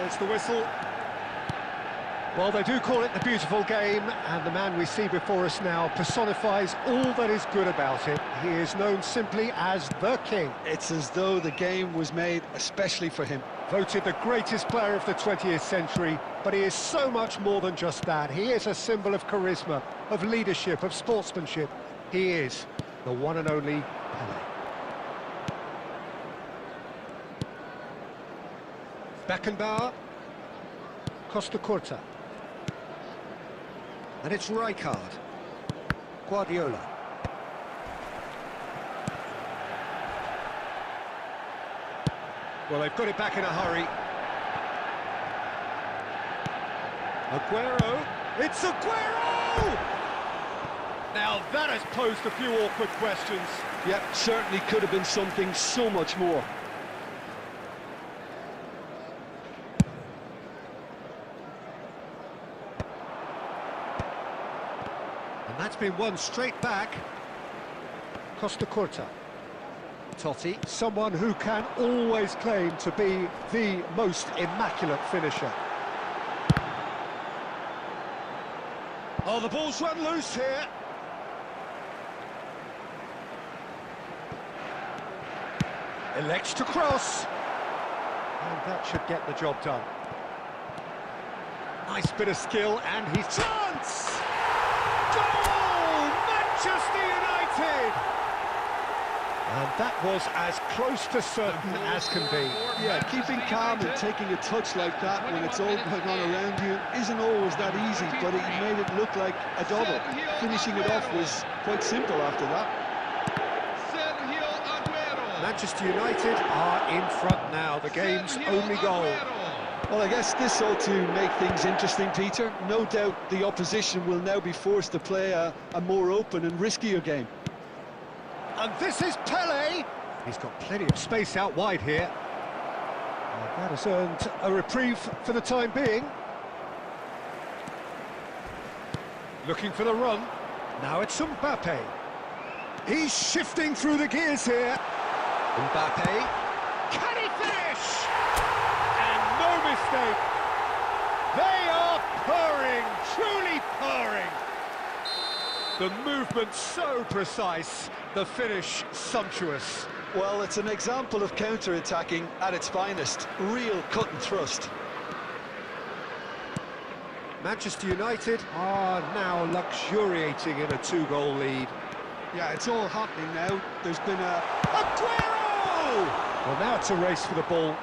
There's the whistle. Well, they do call it the beautiful game, and the man we see before us now personifies all that is good about it. He is known simply as the King. It's as though the game was made especially for him. Voted the greatest player of the 20th century, but he is so much more than just that. He is a symbol of charisma, of leadership, of sportsmanship. He is the one and only Pelé. Beckenbauer, Costa Curta, and it's Rijkaard, Guardiola. Well, they've got it back in a hurry. Aguero, it's Aguero! Now that has posed a few awkward questions. Yeah, certainly could have been something so much more. And that's been won straight back. Costa Curta. Totti, someone who can always claim to be the most immaculate finisher. Oh, the ball's run loose here. Elects to cross. And that should get the job done. Nice bit of skill, and he's... Chance! Goal! Manchester United! And that was as close to certain as can be. Yeah, keeping calm and taking a touch like that when it's all going on around you isn't always that easy, but he made it look like a double. Finishing it off was quite simple after that. Manchester United are in front now, the game's only goal. Well, I guess this ought to make things interesting, Peter. No doubt the opposition will now be forced to play a more open and riskier game. And this is Pelé. He's got plenty of space out wide here. And that has earned a reprieve for the time being. Looking for the run. Now it's Mbappe. He's shifting through the gears here. Mbappe. Can he finish? And no mistake. They are purring, truly purring. The movement so precise, the finish sumptuous. Well, it's an example of counter-attacking at its finest. Real cut and thrust. Manchester United are now luxuriating in a two-goal lead. Yeah, it's all happening now. There's been a... Aguero! Well, now it's a race for the ball.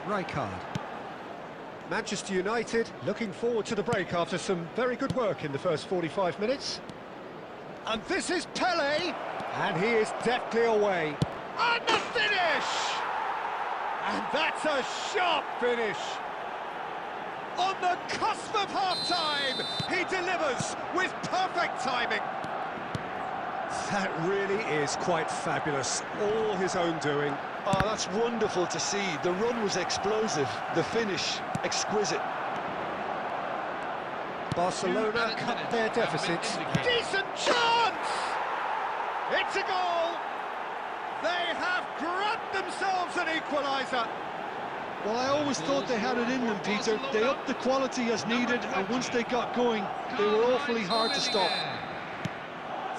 Rijkaard. Manchester United looking forward to the break after some very good work in the first 45 minutes. And this is Pelé, and he is deftly away. And the finish! And that's a sharp finish. On the cusp of half-time, he delivers with perfect timing. That really is quite fabulous, all his own doing. Oh, that's wonderful to see. The run was explosive, the finish exquisite. Barcelona cut their deficits. Decent chance! It's a goal! They have grabbed themselves an equaliser. Well, I always thought they had it in them, Peter. They upped the quality as needed, and once they got going, they were awfully hard to stop.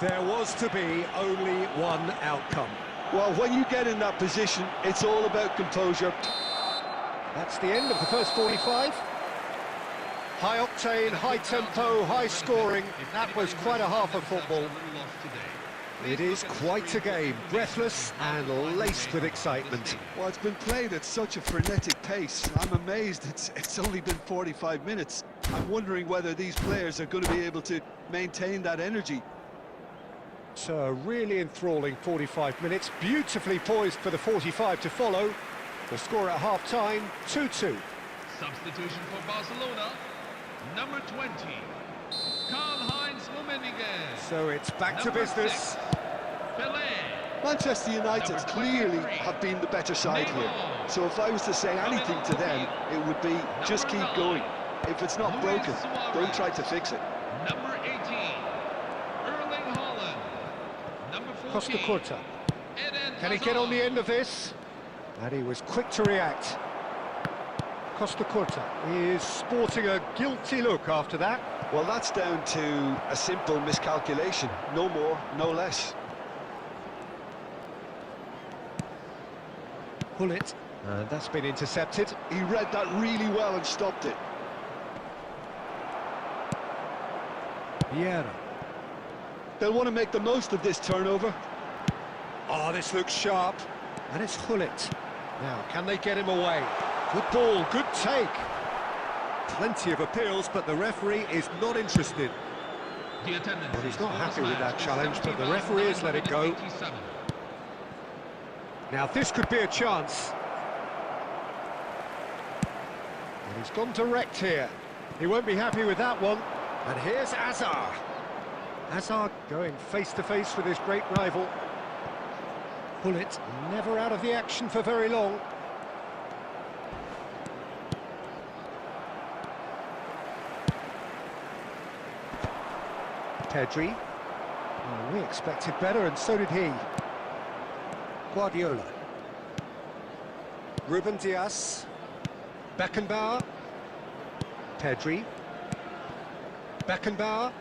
There was to be only one outcome. Well, when you get in that position, it's all about composure. That's the end of the first 45. High octane, high tempo, high scoring. That was quite a half of football. It is quite a game, breathless and laced with excitement. Well, it's been played at such a frenetic pace. I'm amazed it's only been 45 minutes. I'm wondering whether these players are going to be able to maintain that energy. It's a really enthralling 45 minutes, beautifully poised for the 45 to follow. The score at half-time, 2-2. Substitution for Barcelona, number 20, Karl-Heinz Rummenigge. So it's back to business. 6, Pelé. Manchester United clearly have been the better side here. So if I was to say anything to them, it would be just keep going. If it's not broken, don't try to fix it. Number 18, Erling Haaland. Number 14, Costa Curta. Eden Can he get on the end of this? And he was quick to react. Costa Curta is sporting a guilty look after that. Well, that's down to a simple miscalculation. No more, no less. Pull it. And that's been intercepted. He read that really well and stopped it. Vieira. They'll want to make the most of this turnover. Oh, this looks sharp. And it's Hullet. Now, can they get him away? Good ball, good take. Plenty of appeals, but the referee is not interested. Well, he's not happy with that challenge, but the referee has let it go. Now, this could be a chance. And he's gone direct here. He won't be happy with that one. And here's Azar. Azar going face-to-face with his great rival. Hullet never out of the action for very long. Pedri. Oh, we expected better, and so did he. Guardiola. Ruben Dias. Beckenbauer. Pedri. Beckenbauer.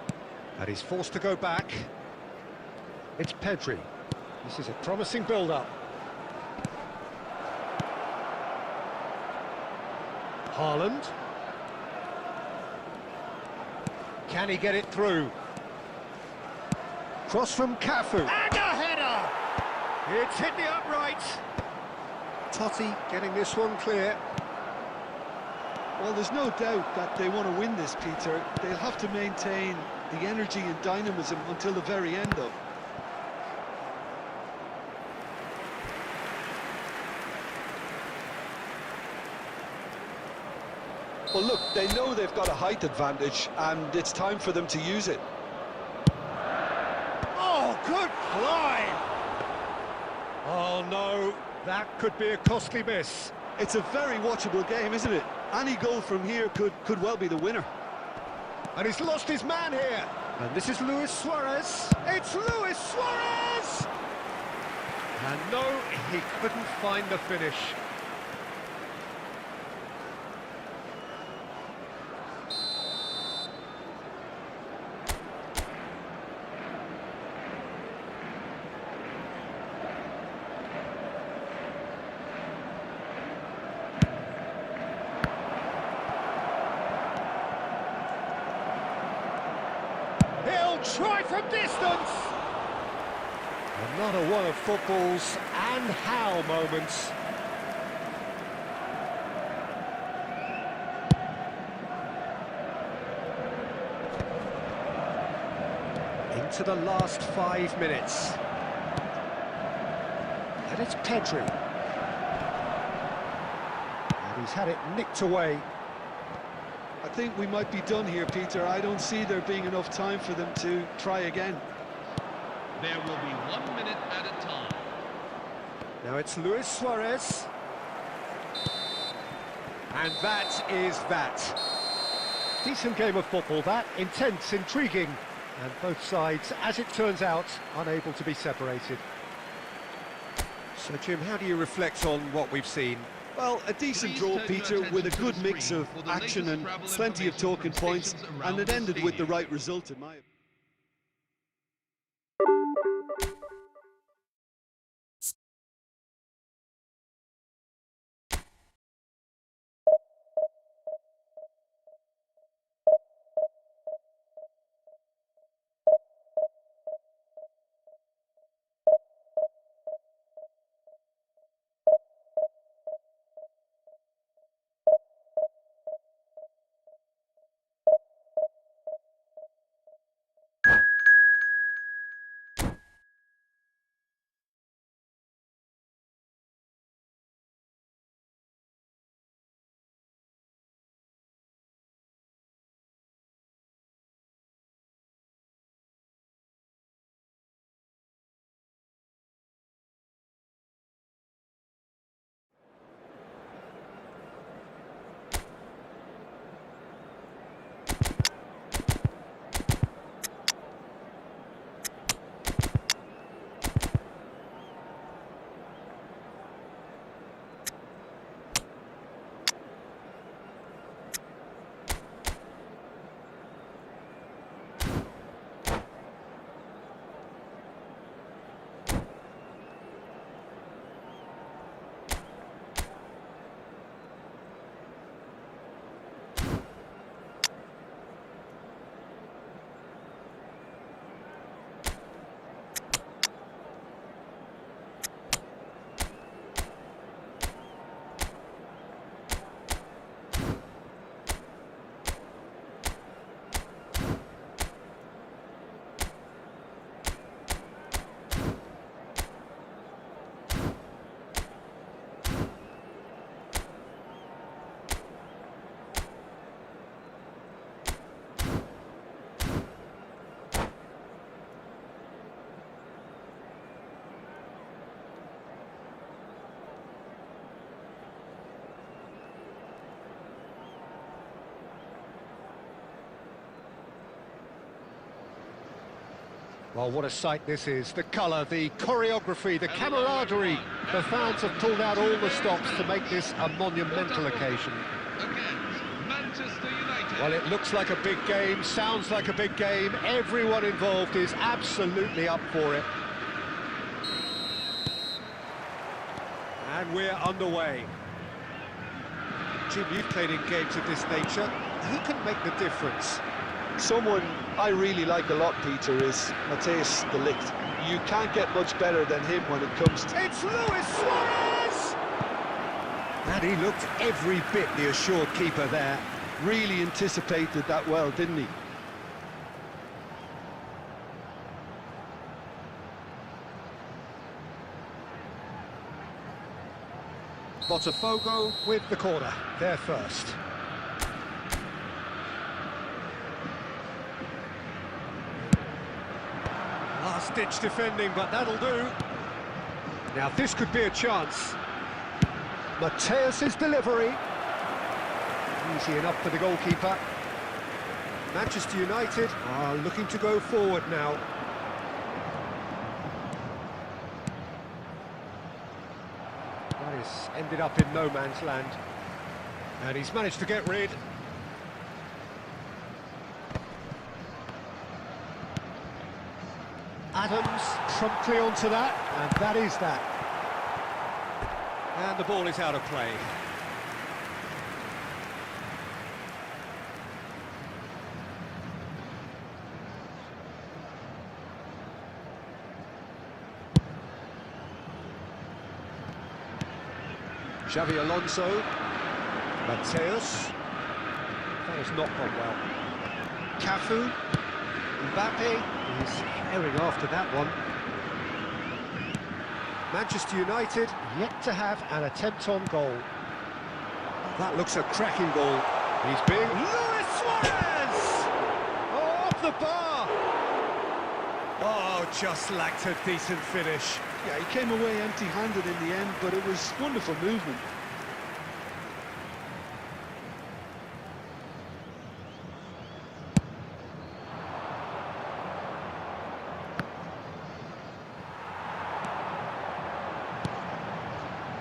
And he's forced to go back. It's Pedri. This is a promising build-up. Haaland. Can he get it through? Cross from Cafu. And a header! It's hit the upright. Totti getting this one clear. Well, there's no doubt that they want to win this, Peter. They'll have to maintain the energy and dynamism until the very end, though. Well, look, they know they've got a height advantage, and it's time for them to use it. Oh, good climb! Oh, no, that could be a costly miss. It's a very watchable game, isn't it? Any goal from here could well be the winner. And he's lost his man here. And this is Luis Suarez. It's Luis Suarez! And no, he couldn't find the finish. Try from distance! Another one of football's and how moments. Into the last 5 minutes. And it's Pedri. And he's had it nicked away. I think we might be done here, Peter. I don't see there being enough time for them to try again. There will be 1 minute at a time. Now it's Luis Suarez. And that is that. Decent game of football, that. Intense, intriguing. And both sides, as it turns out, unable to be separated. So, Jim, how do you reflect on what we've seen? Well, a decent draw, Peter, with a good mix of action and plenty of talking points, and it ended with the right result, in my opinion. Well, what a sight this is. The colour, the choreography, the camaraderie. The fans have pulled out all the stops to make this a monumental occasion. Against Manchester United. Well, it looks like a big game, sounds like a big game. Everyone involved is absolutely up for it. And we're underway. Jim, you've played in games of this nature. Who can make the difference? Someone I really like a lot, Peter, is Matthias de Ligt. You can't get much better than him when it comes to... It's Luis Suarez! And he looked every bit the assured keeper there. Really anticipated that well, didn't he? Botafogo with the corner, there first. Last-ditch defending, but that'll do. Now this could be a chance. Mateus's delivery. Easy enough for the goalkeeper. Manchester United are looking to go forward now. That has ended up in no man's land. And he's managed to get rid. Adams promptly onto that, and that is that. And the ball is out of play. Xavi Alonso, Mateus, that has not gone well. Cafu, Mbappe, he's herring after that one. Manchester United yet to have an attempt on goal. That looks a cracking goal. He's being... Luis Suarez! Oh, off the bar! Oh, just lacked a decent finish. Yeah, he came away empty-handed in the end, but it was wonderful movement.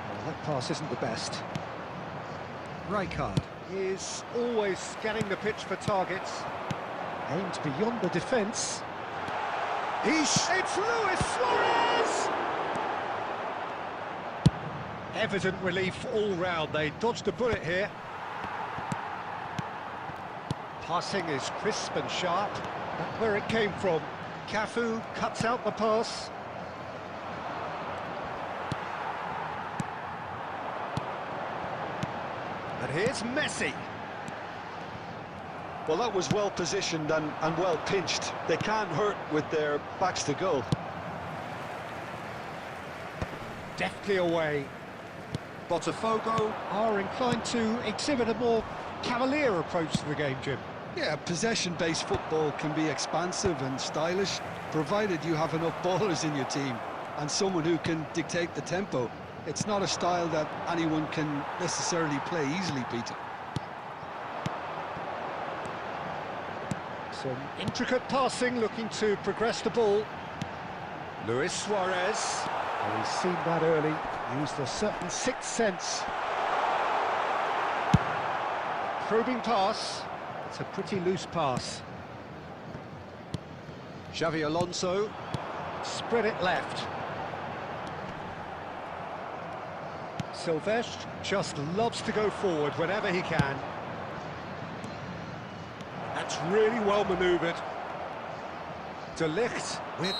Well, that pass isn't the best. Rijkaard is always scanning the pitch for targets. Aimed beyond the defence. It's Luis Suarez! Evident relief all round. They dodged a bullet here. Passing is crisp and sharp. That's where it came from. Cafu cuts out the pass. And here's Messi. Well, that was well positioned and well pinched. They can't hurt with their backs to goal. Deftly away. Botafogo are inclined to exhibit a more cavalier approach to the game, Jim. Yeah, possession-based football can be expansive and stylish, provided you have enough ballers in your team and someone who can dictate the tempo. It's not a style that anyone can necessarily play easily, Peter. Some intricate passing, looking to progress the ball. Luis Suarez. Oh, he's seen that early. Used a certain sixth sense. Probing pass. It's a pretty loose pass. Xavi Alonso. Spread it left. Silvestre just loves to go forward whenever he can. That's really well manoeuvred. De Ligt with...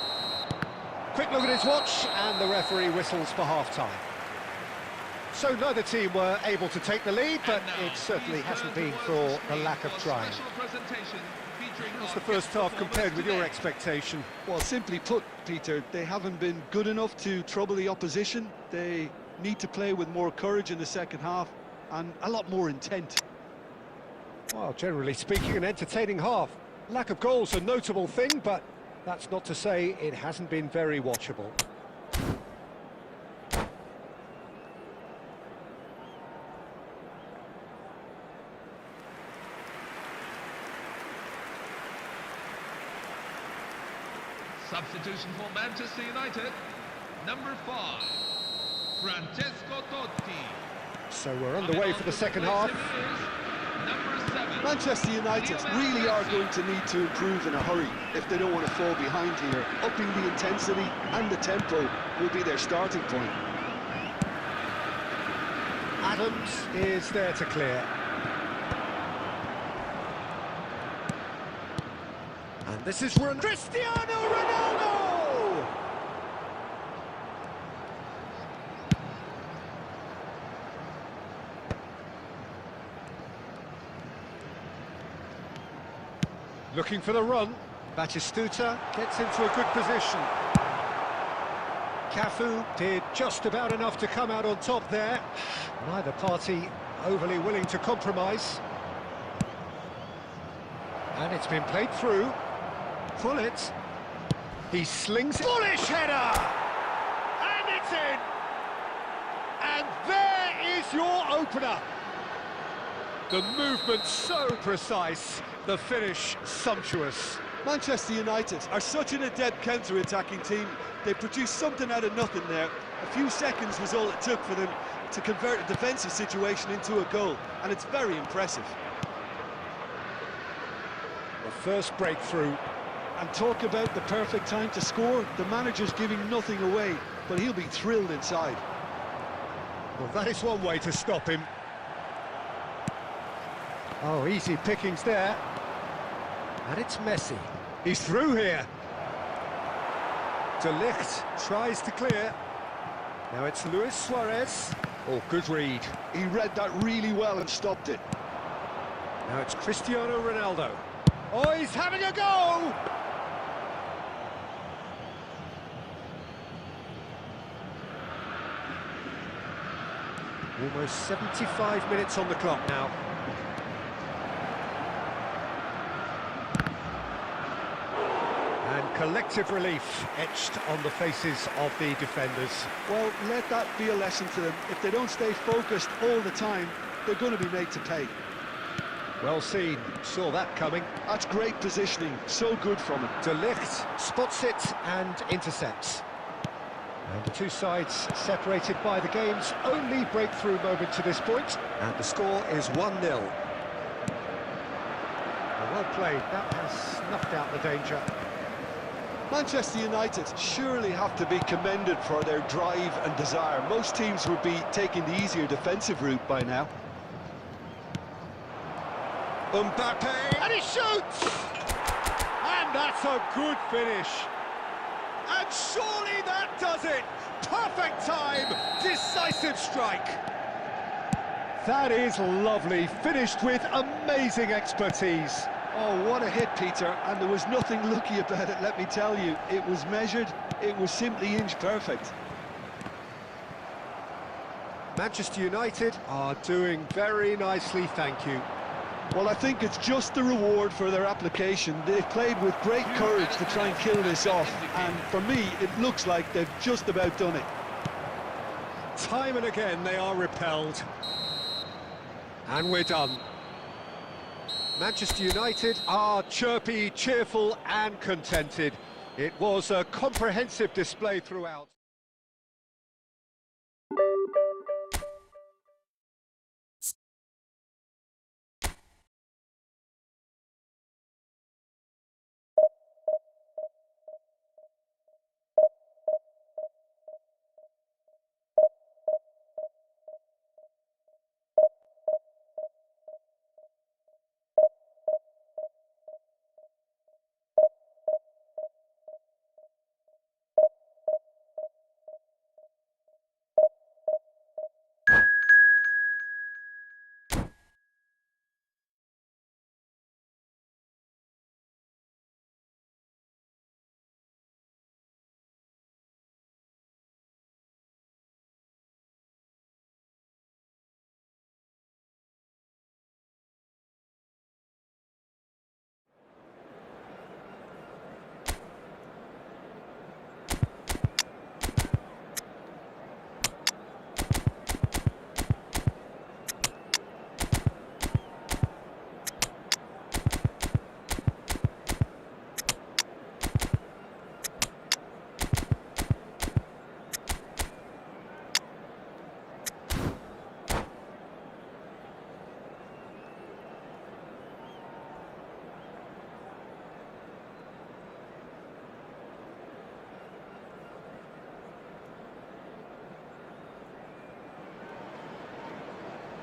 Quick look at his watch, and the referee whistles for half-time. So neither team were able to take the lead, but it certainly hasn't been for the lack of trying. How's the first half compared with your expectation? Well, simply put, Peter, they haven't been good enough to trouble the opposition. They need to play with more courage in the second half and a lot more intent. Well, generally speaking, an entertaining half. Lack of goals a notable thing, but that's not to say it hasn't been very watchable. Substitution for Manchester United. Number 5, Francesco Totti. So we're underway for the second half. Number 7. Manchester United really are going to need to improve in a hurry if they don't want to fall behind here. Upping the intensity and the tempo will be their starting point. Adams is there to clear. And this is Cristiano Ronaldo! Looking for the run. Batistuta gets into a good position. Cafu did just about enough to come out on top there. Neither party overly willing to compromise. And it's been played through. Pullet. He slings it. Bullish header! And it's in! And there is your opener. The movement so precise, the finish sumptuous. Manchester United are such an adept counter-attacking team. They produced something out of nothing there. A few seconds was all it took for them to convert a defensive situation into a goal, and it's very impressive. The first breakthrough. And talk about the perfect time to score. The manager's giving nothing away, but he'll be thrilled inside. Well, that is one way to stop him. Oh, easy pickings there. And it's Messi. He's through here. De Ligt tries to clear. Now it's Luis Suarez. Oh, good read. He read that really well and stopped it. Now it's Cristiano Ronaldo. Oh, he's having a go! Almost 75 minutes on the clock now. And collective relief etched on the faces of the defenders. Well, let that be a lesson to them. If they don't stay focused all the time, they're going to be made to pay. Well seen, saw that coming. That's great positioning, so good from him. De Ligt spots it and intercepts. And the two sides separated by the game's only breakthrough moment to this point. And the score is 1-0. Well played, that has snuffed out the danger. Manchester United surely have to be commended for their drive and desire. Most teams would be taking the easier defensive route by now. Mbappe, and he shoots! And that's a good finish. And surely that does it! Perfect time, decisive strike. That is lovely, finished with amazing expertise. Oh, what a hit, Peter, and there was nothing lucky about it, let me tell you. It was measured, it was simply inch perfect. Manchester United are doing very nicely, thank you. Well, I think it's just the reward for their application. They've played with great courage to try and kill this off, and for me, it looks like they've just about done it. Time and again, they are repelled. And we're done. Manchester United are chirpy, cheerful and contented. It was a comprehensive display throughout.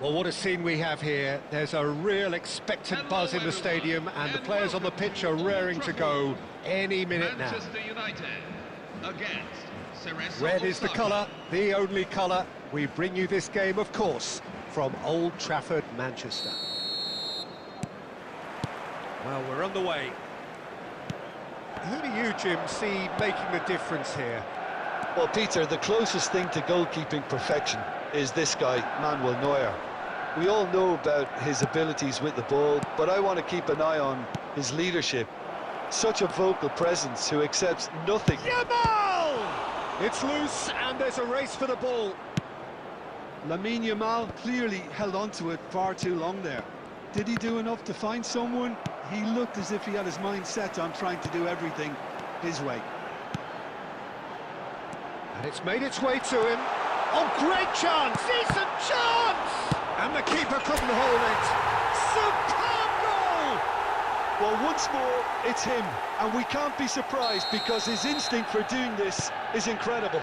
Well, what a scene we have here. There's a real expectant buzz in the stadium, and the players on the pitch are raring to go any minute now. Manchester United against Cerezo Red is the Osaka. colour, the only colour. We bring you this game, of course, from Old Trafford, Manchester. Well, we're underway. Who do you, Jim, see making the difference here? Well, Peter, the closest thing to goalkeeping perfection is this guy, Manuel Neuer. We all know about his abilities with the ball, but I want to keep an eye on his leadership. Such a vocal presence who accepts nothing. Yamal! It's loose, and there's a race for the ball. Lamine Yamal clearly held on to it far too long there. Did he do enough to find someone? He looked as if he had his mind set on trying to do everything his way. And it's made its way to him. Oh, great chance! Decent chance! And the keeper couldn't hold it. Superb goal! Well, once more, it's him. And we can't be surprised because his instinct for doing this is incredible.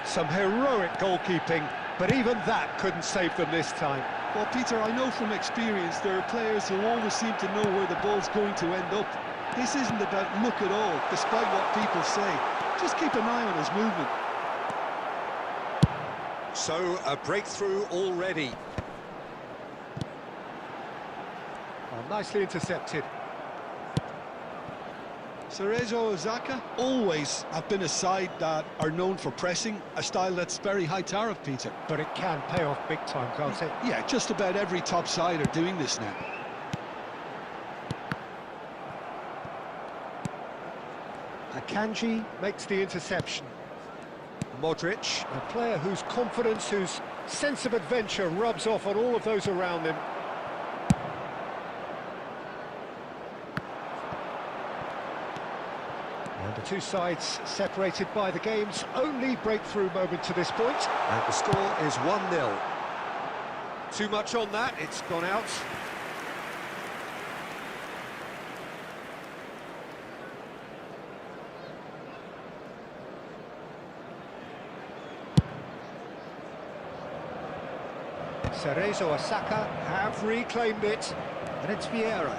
Some heroic goalkeeping, but even that couldn't save them this time. Well, Peter, I know from experience there are players who always seem to know where the ball's going to end up. This isn't about luck at all, despite what people say. Just keep an eye on his movement. So, a breakthrough already. Oh, nicely intercepted. Cerezo Osaka always have been a side that are known for pressing, a style that's very high tariff, Peter. But it can pay off big time, can't it? Yeah, just about every top side are doing this now. Akanji makes the interception. Modric, a player whose confidence, whose sense of adventure rubs off on all of those around him. And the two sides separated by the game's only breakthrough moment to this point. And the score is 1-0. Too much on that, it's gone out. Cerezo Osaka have reclaimed it, and it's Vieira.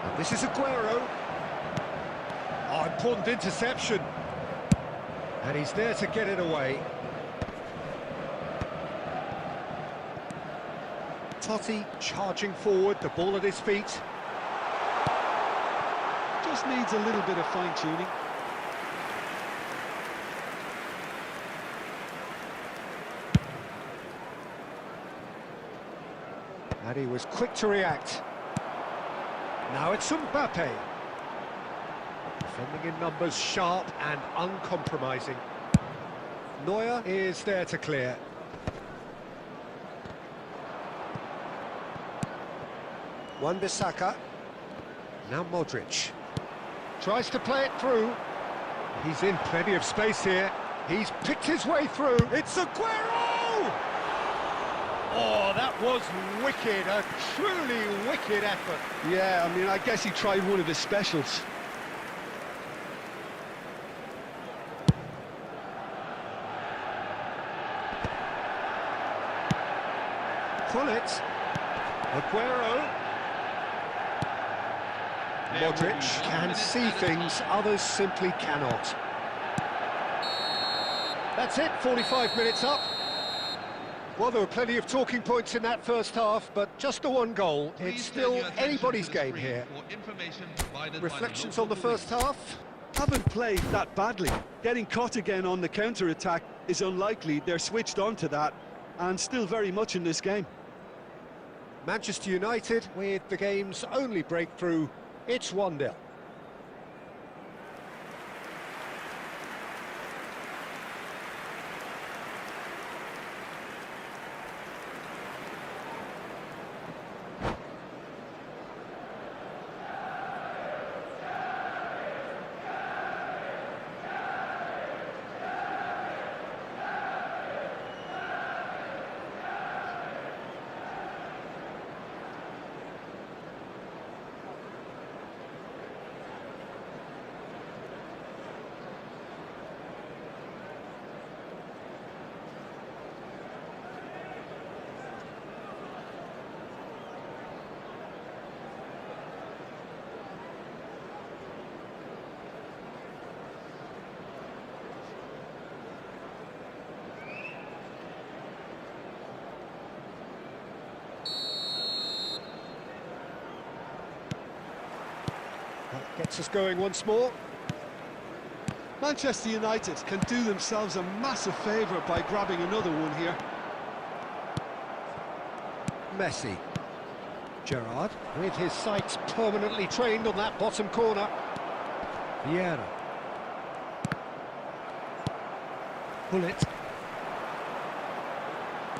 And this is Aguero. Oh, important interception. And he's there to get it away. Totti charging forward, the ball at his feet. Just needs a little bit of fine-tuning. And he was quick to react. Now it's Mbappe. Defending in numbers, sharp and uncompromising. Neuer is there to clear. Wan-Bissaka. Now Modric. Tries to play it through. He's in plenty of space here. He's picked his way through. It's Aguero! Oh, that was wicked, a truly wicked effort. Yeah, I mean, I guess he tried one of his specials. Pull it. Aguero. Modric can see things others simply cannot. That's it, 45 minutes up. Well, there were plenty of talking points in that first half, but just the one goal. It's still anybody's game here. Reflections on the first half? Haven't played that badly. Getting caught again on the counter-attack is unlikely. They're switched on to that, and still very much in this game. Manchester United with the game's only breakthrough. It's 1-0. Gets us going once more. Manchester United can do themselves a massive favour by grabbing another one here. Messi. Gerrard, with his sights permanently trained on that bottom corner. Vieira. Bullet.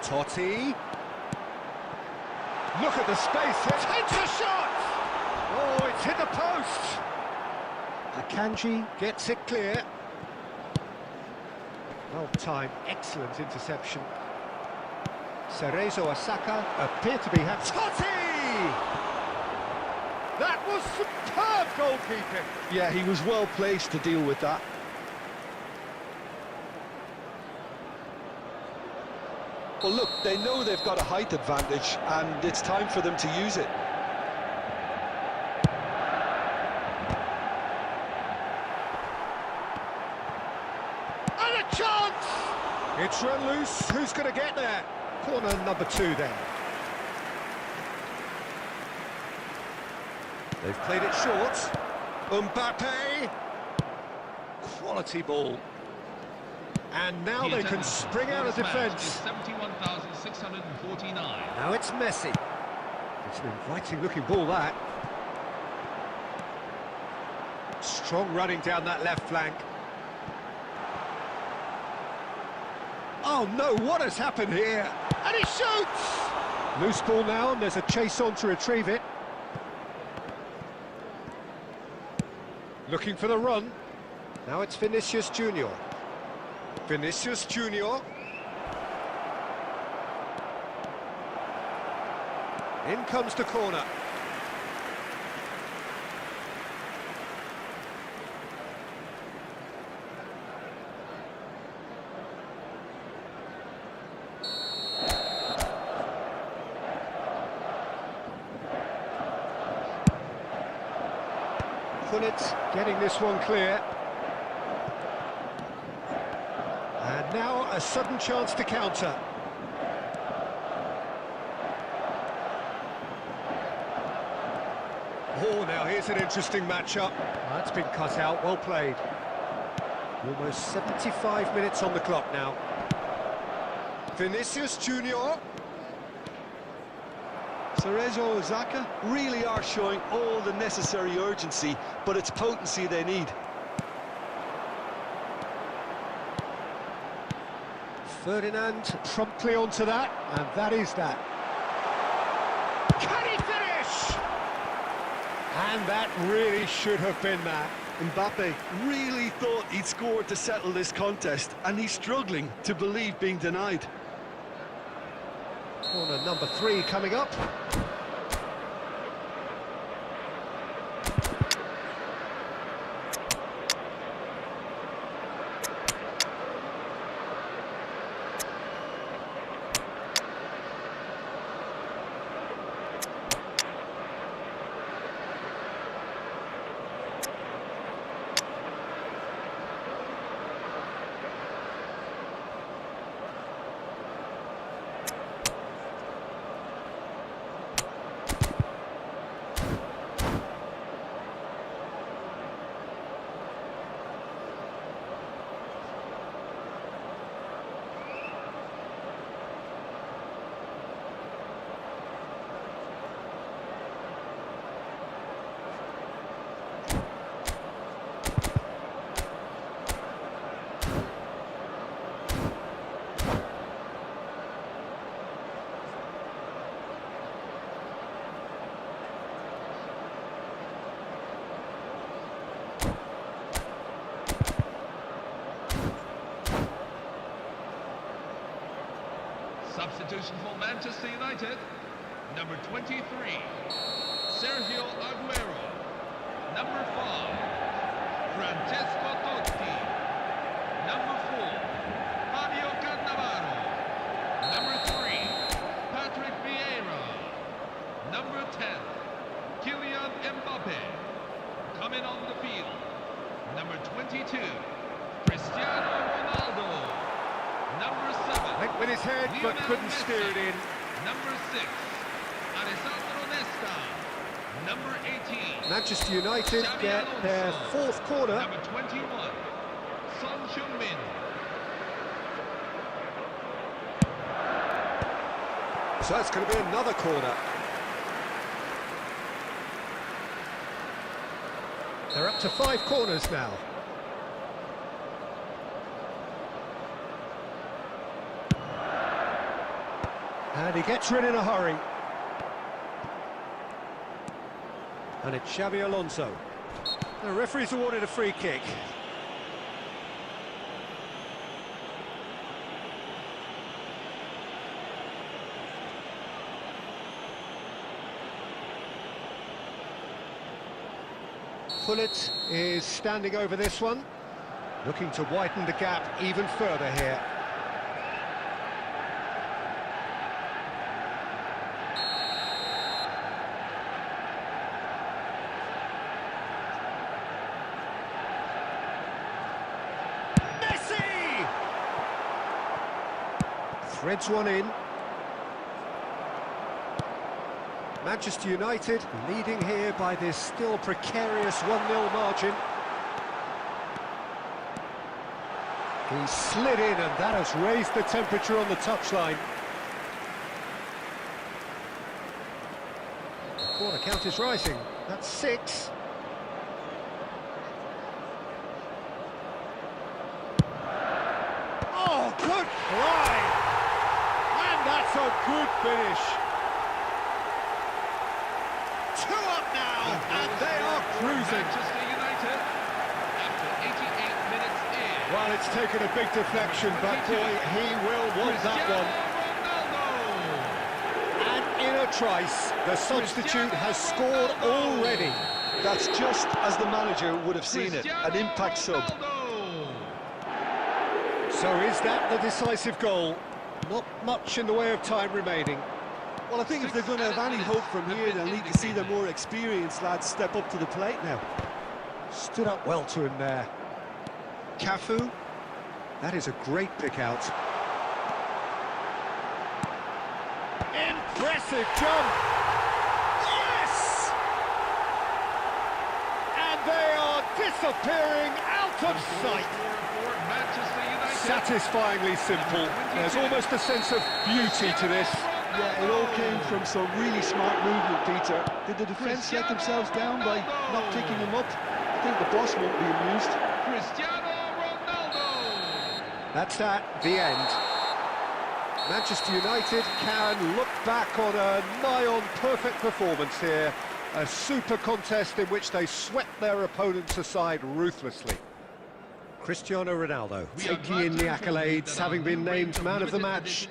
Totti. Look at the space, it's hit a shot! Oh, it's hit the post! Akanji gets it clear. Well timed, excellent interception. Cerezo Osaka appear to be... Totti! That was superb goalkeeping! Yeah, he was well placed to deal with that. Well, look, they know they've got a height advantage, and it's time for them to use it. And a chance! It's run loose. Who's going to get there? Corner number 2 then. They've played it short. Mbappe. Quality ball. And now they can spring out of defence. 71,649. Now it's Messi. It's an inviting-looking ball, that. Strong running down that left flank. Oh no, what has happened here? And he shoots! Loose ball now, and there's a chase on to retrieve it. Looking for the run. Now it's Vinicius Junior. Vinicius Junior. In comes the corner. Gullit getting this one clear. And now a sudden chance to counter. Oh, now here's an interesting matchup. That's been cut out, well played. Almost 75 minutes on the clock now. Vinicius Junior. Cerezo Osaka really are showing all the necessary urgency, but it's potency they need. Ferdinand promptly onto that, and that is that. Can he finish? And that really should have been that. Mbappe really thought he'd scored to settle this contest, and he's struggling to believe being denied. Corner number 3 coming up. Substitution for Manchester United. Number 23, Sergio Aguero. Number 5, Francesco Totti. Number 4, Fabio Cannavaro. Number 3, Patrick Vieira. Number 10, Kylian Mbappe. Coming on the field, number 22, Cristiano Ronaldo. Number 7, Went with his head, but couldn't steer it in. Number 6, Alessandro Nesta. Number 18. Manchester United get their fourth corner. Number 21. Son Heung-min. So it's going to be another corner. They're up to 5 corners now. And he gets rid in a hurry. And it's Xabi Alonso. The referee's awarded a free kick. Pullet is standing over this one, looking to widen the gap even further here. Messi! Threads one in. Manchester United leading here by this still precarious 1-0 margin. He slid in and that has raised the temperature on the touchline. The corner count is rising. That's 6. Oh, good try! And that's a good finish. 2 up now, and they are cruising. Manchester United, after 88 minutes in. Well, it's taken a big deflection, but boy, he will want that one. And in a trice, the substitute has scored already. That's just as the manager would have seen it, an impact sub. So is that the decisive goal? Not much in the way of time remaining. Well, I think if they're going to have any hope from here, they'll need to see the more experienced lads step up to the plate now. Stood up well to him there. Cafu, that is a great pick out. Impressive jump! Yes! And they are disappearing out of sight. Satisfyingly simple. There's almost a sense of beauty to this. Yeah, it all came from some really smart movement, Peter. Did the defence let themselves down by not picking him up? I think the boss won't be amused. Cristiano Ronaldo. That's the end. Manchester United can look back on a nigh-on perfect performance here. A super contest in which they swept their opponents aside ruthlessly. Cristiano Ronaldo taking in the accolades, having been named man of the match.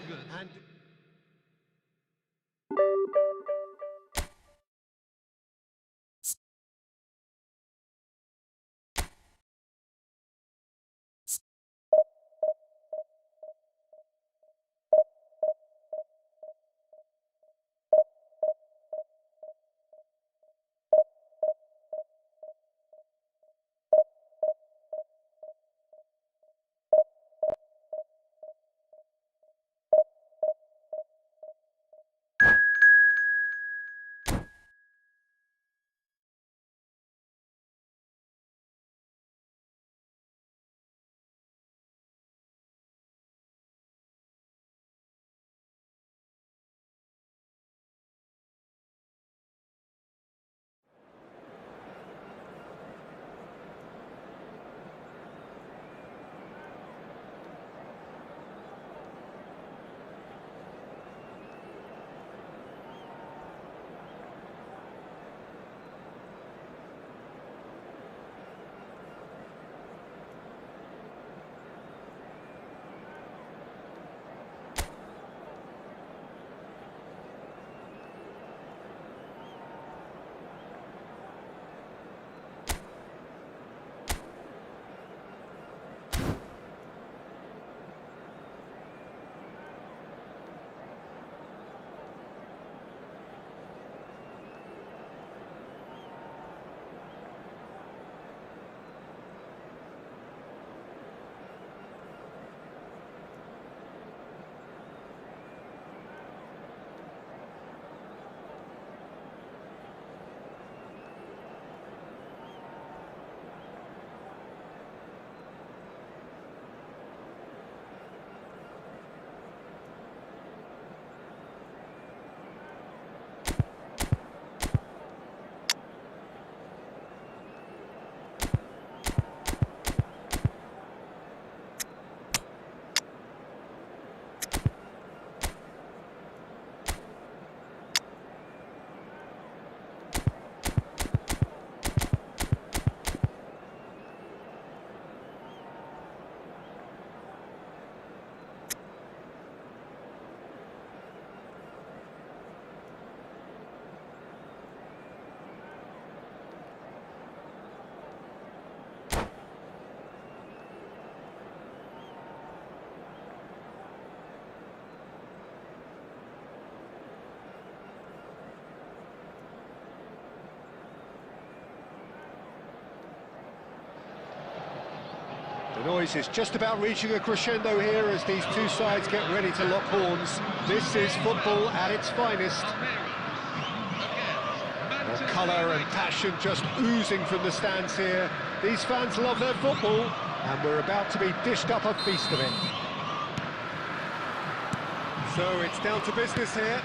The noise is just about reaching a crescendo here as these two sides get ready to lock horns. This is football at its finest. More colour and passion just oozing from the stands here. These fans love their football, and we're about to be dished up a feast of it. So it's down to business here.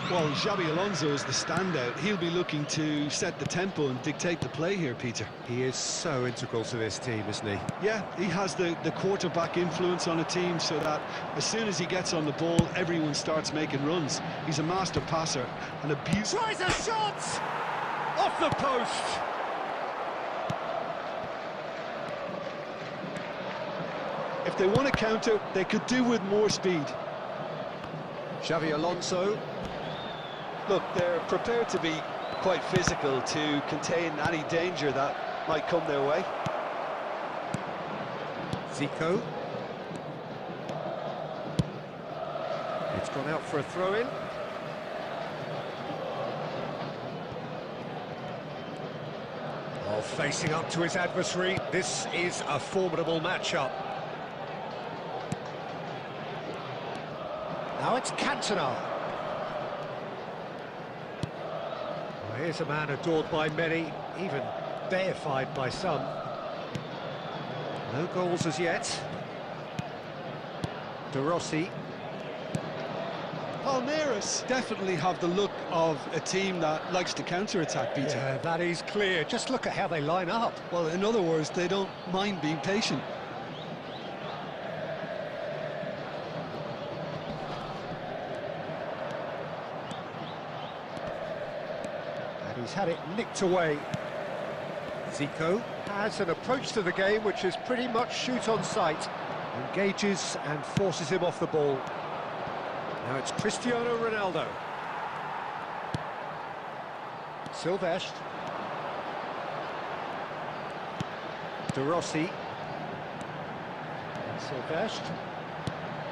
Well, Xabi Alonso is the standout. He'll be looking to set the tempo and dictate the play here, Peter. He is so integral to this team, isn't he? Yeah, he has the quarterback influence on a team so that as soon as he gets on the ball, everyone starts making runs. He's a master passer and a beautiful... Tries a shot! Off the post! If they want to counter, they could do with more speed. Xabi Alonso. Look, they're prepared to be quite physical to contain any danger that might come their way. Zico. It's gone out for a throw-in. Oh, facing up to his adversary. This is a formidable matchup. Now it's Cantona. Well, here's a man adored by many, even deified by some. No goals as yet. De Rossi. Palmeiras definitely have the look of a team that likes to counter-attack, Peter. Yeah, that is clear. Just look at how they line up. Well, in other words, they don't mind being patient. He's had it nicked away. Zico has an approach to the game which is pretty much shoot on sight. Engages and forces him off the ball. Now it's Cristiano Ronaldo. Silvestre. De Rossi. And Silvestre.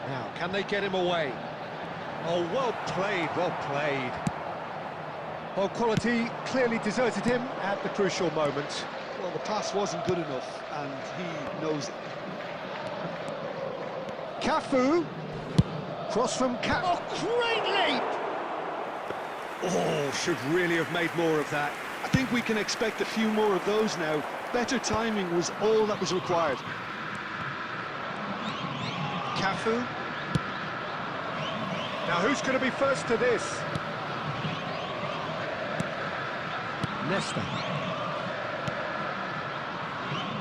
Now, can they get him away? Oh, well played, well played. Well, quality clearly deserted him at the crucial moment. Well, the pass wasn't good enough, and he knows it. Cafu. Cross from Cafu. Oh, great leap! Oh, should really have made more of that. I think we can expect a few more of those now. Better timing was all that was required. Cafu. Now, who's going to be first to this? Nesta.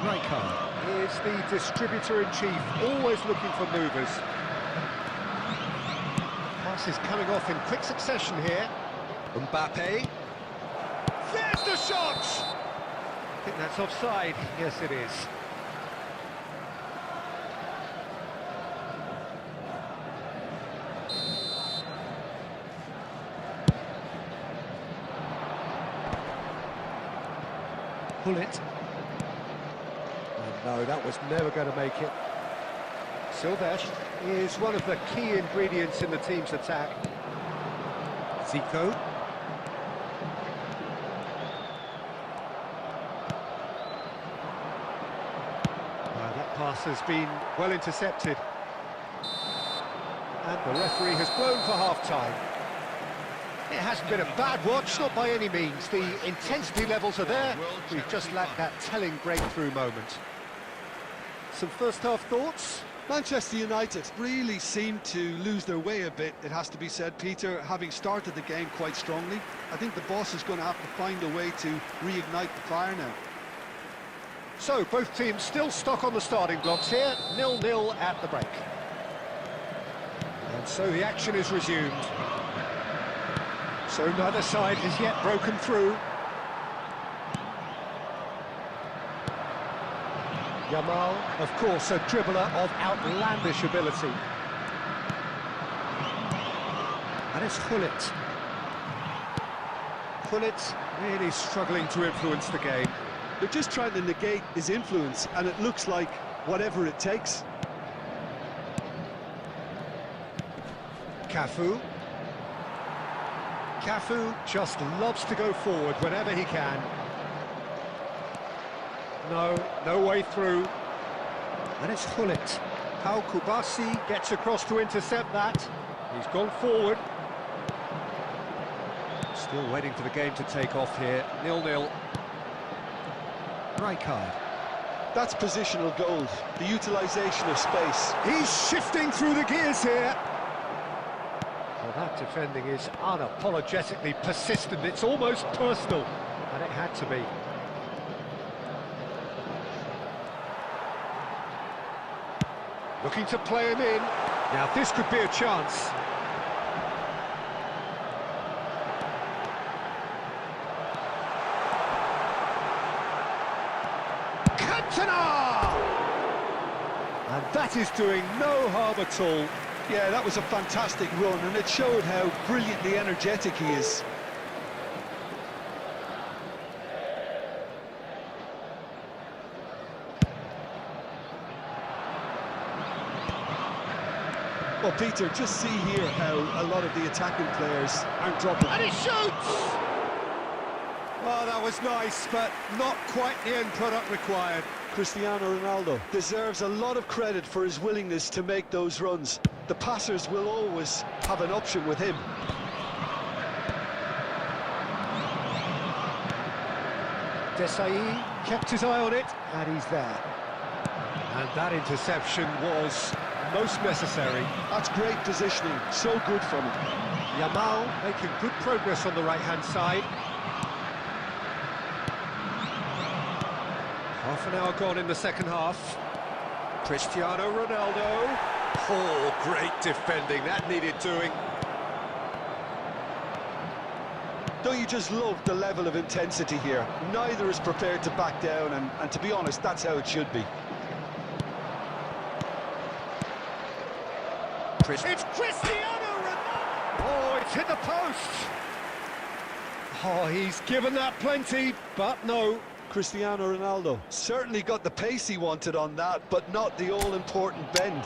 Rijkaard is the distributor-in-chief, always looking for movers. Pass is coming off in quick succession here. Mbappe. There's the shot! I think that's offside. Yes, it is. Pull it. No, that was never going to make it. Silvestre is one of the key ingredients in the team's attack. Zico. That pass has been well intercepted. And the referee has blown for half-time. It hasn't been a bad watch, not by any means. The intensity levels are there. We've just lacked that telling breakthrough moment. Some first-half thoughts? Manchester United really seemed to lose their way a bit, it has to be said, Peter, having started the game quite strongly. I think the boss is going to have to find a way to reignite the fire now. So, both teams still stuck on the starting blocks here, 0-0 at the break. And so the action is resumed. So neither side has yet broken through. Yamal, of course, a dribbler of outlandish ability. And it's Gullit. Gullit really struggling to influence the game. They're just trying to negate his influence, and it looks like whatever it takes. Cafu. Cafu just loves to go forward whenever he can. No, no way through. And it's Hullet. Pau Kubasi gets across to intercept that. He's gone forward. Still waiting for the game to take off here. 0-0. Rijkaard. That's positional gold, the utilisation of space. He's shifting through the gears here. Well, that defending is unapologetically persistent. It's almost personal, and it had to be. Looking to play him in. Now, this could be a chance. And that is doing no harm at all. Yeah, that was a fantastic run, and it showed how brilliantly energetic he is. Well, Peter, just see here how a lot of the attacking players aren't dropping. And he shoots! Oh, that was nice, but not quite the end product required. Cristiano Ronaldo deserves a lot of credit for his willingness to make those runs. The passers will always have an option with him. Desai kept his eye on it, and he's there. And that interception was most necessary. That's great positioning, so good from him. Yamal making good progress on the right-hand side. Half an hour gone in the second half. Cristiano Ronaldo. Oh, great defending, that needed doing. Don't you just love the level of intensity here? Neither is prepared to back down, and to be honest, that's how it should be. It's Cristiano Ronaldo! Oh, it's hit the post! Oh, he's given that plenty, but no. Cristiano Ronaldo certainly got the pace he wanted on that, but not the all-important bend.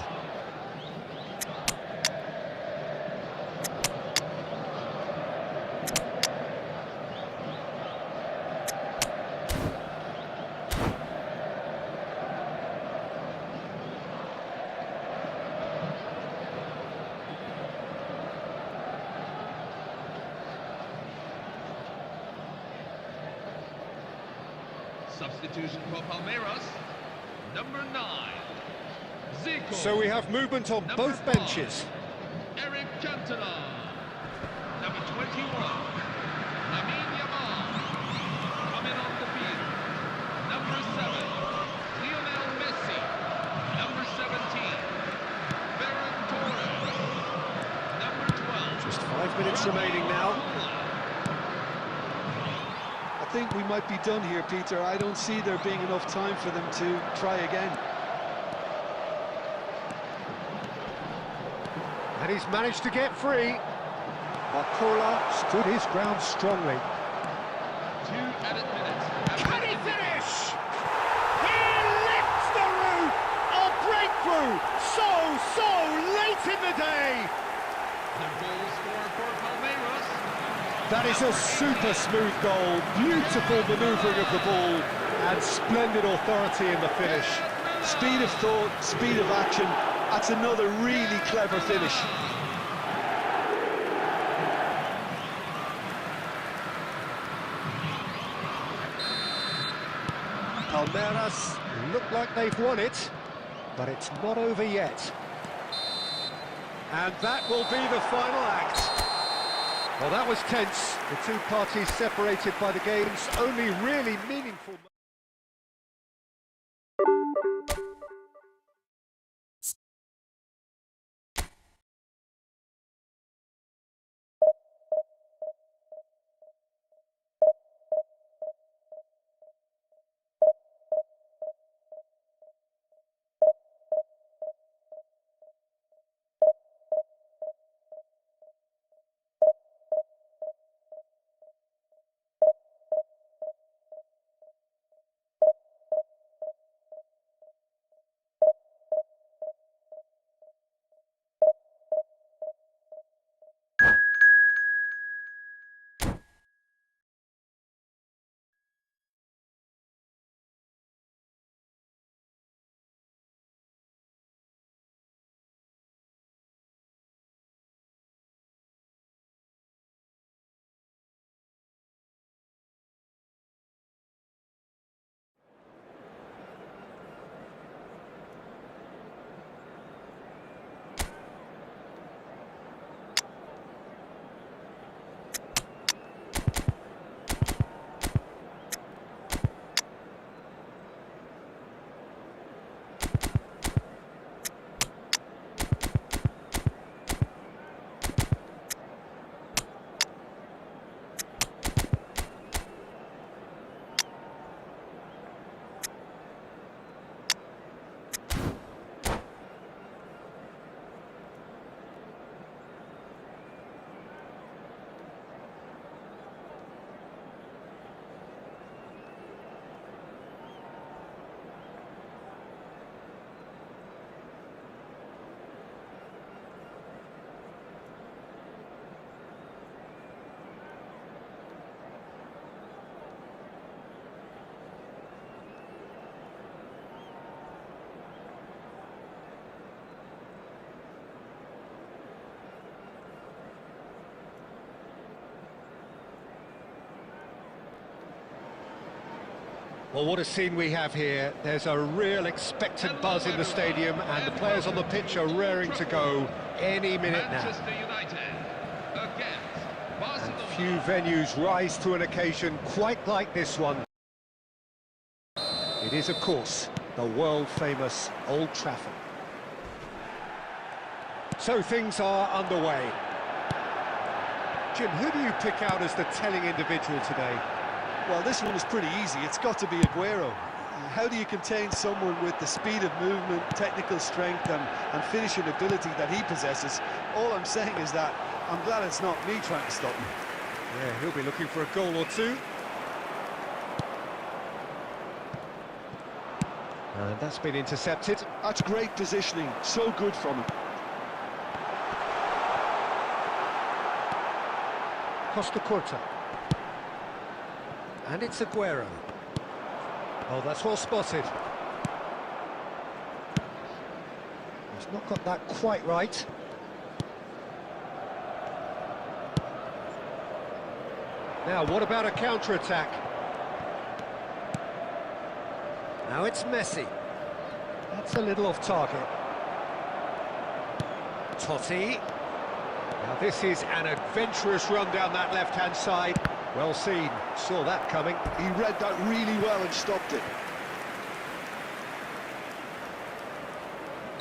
Substitution for Palmeiras, number 9, Zico. So we have movement on Number both 5, benches. Eric Cantona. Number 21, Lamine Yamal. Coming on the field, number 7, Lionel Messi. Number 17, Ferran Torres. Number 12. Just 5 minutes remaining now. I think we might be done here, Peter. I don't see there being enough time for them to try again. And he's managed to get free. Barcola stood his ground strongly. 2 added minutes. Can he finish? He lifts the roof! A breakthrough! So late in the day! The goal scorer for Palmeiras. That is a super smooth goal, beautiful manoeuvring of the ball, and splendid authority in the finish. Speed of thought, speed of action. That's another really clever finish. Palmeiras look like they've won it, but it's not over yet. And that will be the final act. Well, that was tense. The two parties separated by the game's only really meaningful... Well, what a scene we have here. There's a real expectant buzz in the stadium, and the players on the pitch are raring to go any minute now. Manchester United against Barcelona. Few venues rise to an occasion quite like this one. It is, of course, the world-famous Old Trafford. So things are underway. Jim, who do you pick out as the telling individual today? Well, this one is pretty easy. It's got to be Aguero. How do you contain someone with the speed of movement, technical strength and finishing ability that he possesses? All I'm saying is that I'm glad it's not me trying to stop him. Yeah, he'll be looking for a goal or two. And that's been intercepted. That's great positioning. So good from him. Costa Curta. And it's Aguero. Oh, that's well spotted. He's not got that quite right. Now, what about a counter-attack? Now it's Messi. That's a little off target. Totti. Now this is an adventurous run down that left-hand side. Well seen, saw that coming. He read that really well and stopped it.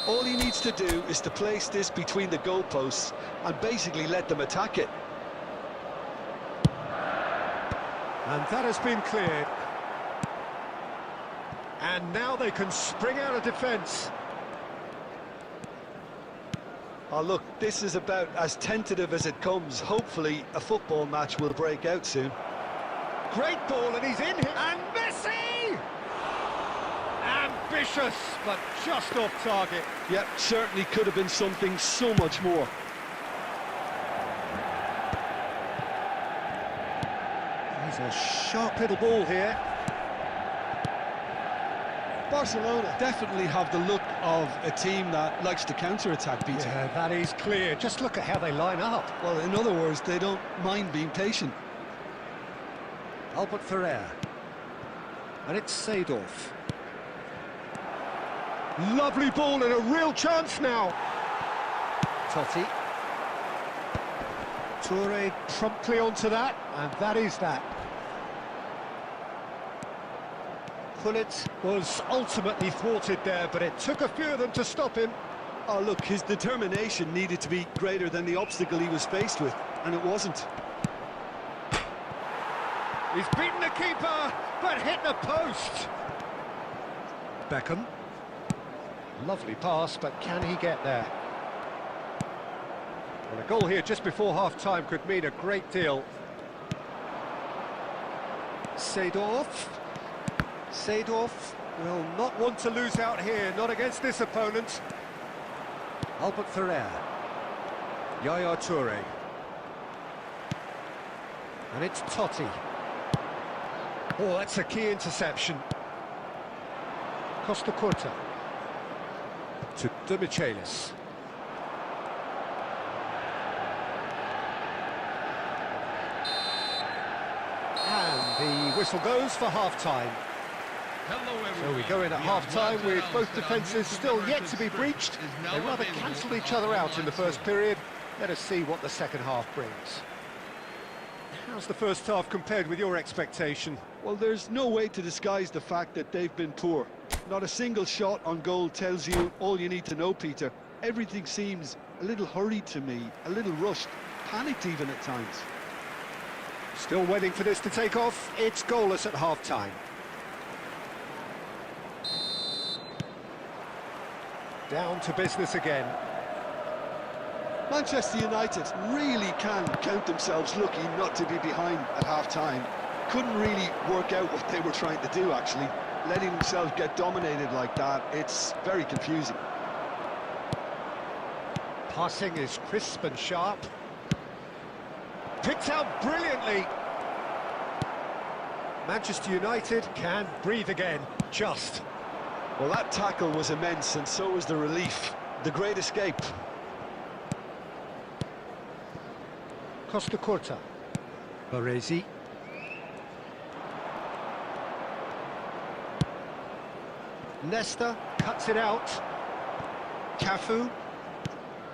All he needs to do is to place this between the goalposts and basically let them attack it. And that has been cleared. And now they can spring out of defence. Oh, look, this is about as tentative as it comes. Hopefully, a football match will break out soon. Great ball, and he's in here. And Messi! Ambitious, but just off target. Yep, certainly could have been something so much more. He's a sharp little ball here. Barcelona definitely have the look of a team that likes to counter-attack, Peter. Yeah, that is clear. Just look at how they line up. Well, in other words, they don't mind being patient. Albert Ferrer. And it's Seedorf. Lovely ball and a real chance now. Totti. Toure promptly onto that, and that is that. Gullit was ultimately thwarted there, but it took a few of them to stop him. Oh, look, his determination needed to be greater than the obstacle he was faced with, and it wasn't. He's beaten the keeper, but hit the post. Beckham. Lovely pass, but can he get there? Well, a goal here just before half-time could mean a great deal. Seedorf. Seedorf will not want to lose out here, not against this opponent. Albert Ferrer. Yaya Toure. And it's Totti. Oh, that's a key interception. Costa Curta. To De Michelis. And the whistle goes for half-time. So we go in at half-time with both defences still yet to be breached. They rather cancelled each other out in the first period. Let us see what the second half brings. How's the first half compared with your expectation? Well, there's no way to disguise the fact that they've been poor. Not a single shot on goal tells you all you need to know, Peter. Everything seems a little hurried to me, a little rushed, panicked even at times. Still waiting for this to take off. It's goalless at half-time. Down to business again. Manchester United really can count themselves lucky not to be behind at half-time. Couldn't really work out what they were trying to do, actually. Letting themselves get dominated like that, it's very confusing. Passing is crisp and sharp. Picked out brilliantly. Manchester United can breathe again, just. Well, that tackle was immense, and so was the relief. The great escape. Costa Curta. Baresi. Nesta cuts it out. Cafu.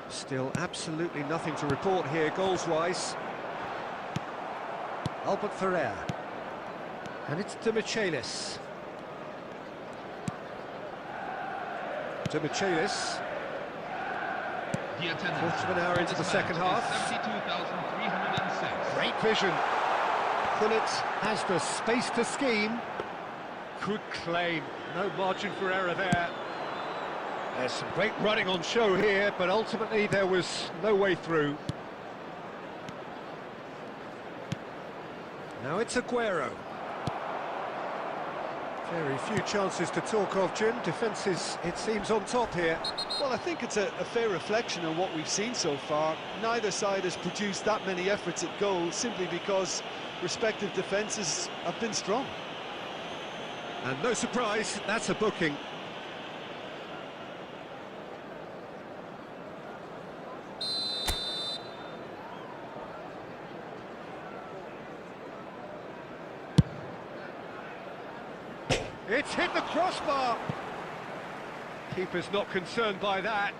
Still absolutely nothing to report here goals-wise. Albert Ferrer. And it's Demichelis. Demichelis. The attendance Quarter of an hour into the second half. 72,306. Great vision. Gullit has the space to scheme. Good claim. No margin for error there. There's some great running on show here, but ultimately there was no way through. Now it's Aguero. Very few chances to talk of, Jim. Defence is, it seems, on top here. Well, I think it's a fair reflection of what we've seen so far. Neither side has produced that many efforts at goal simply because respective defences have been strong. And no surprise, that's a booking. It's hit the crossbar. Keeper's not concerned by that.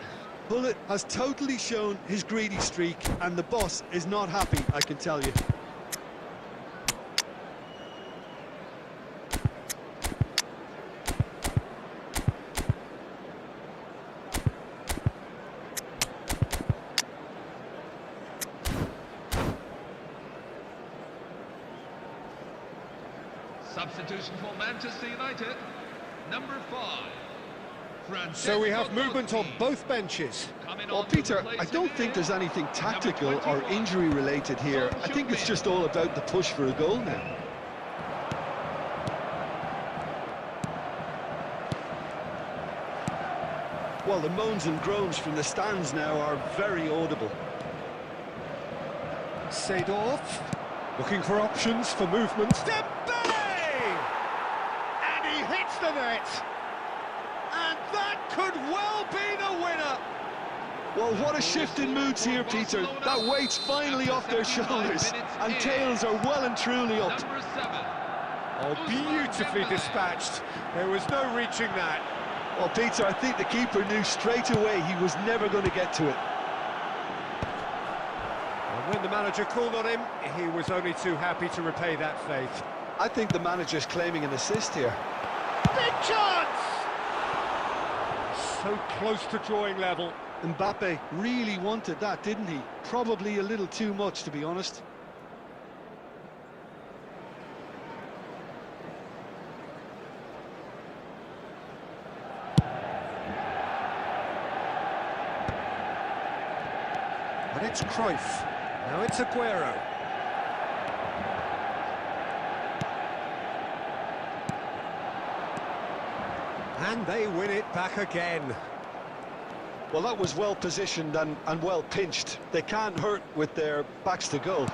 Gullit has totally shown his greedy streak, and the boss is not happy, I can tell you. Substitution for Manchester United, number 5. So we have movement on both benches. Well, Peter, I don't think there's anything tactical or injury related here. I think it's just all about the push for a goal now. Well, the moans and groans from the stands now are very audible. Seedorf, looking for options for movement. And he hits the net. And that could well be the winner. Well, what a shift in moods here, Peter. That weight's finally off their shoulders, and tails are well and truly up. Number 7. Oh, beautifully dispatched. There was no reaching that. Well, Peter, I think the keeper knew straight away he was never going to get to it. And when the manager called on him, he was only too happy to repay that faith. I think the manager's claiming an assist here. Big chance! So close to drawing level. Mbappe really wanted that, didn't he? Probably a little too much, to be honest. But it's Cruyff. Now it's Aguero. And they win it back again. Well, that was well positioned and well pinched. They can't hurt with their backs to goal.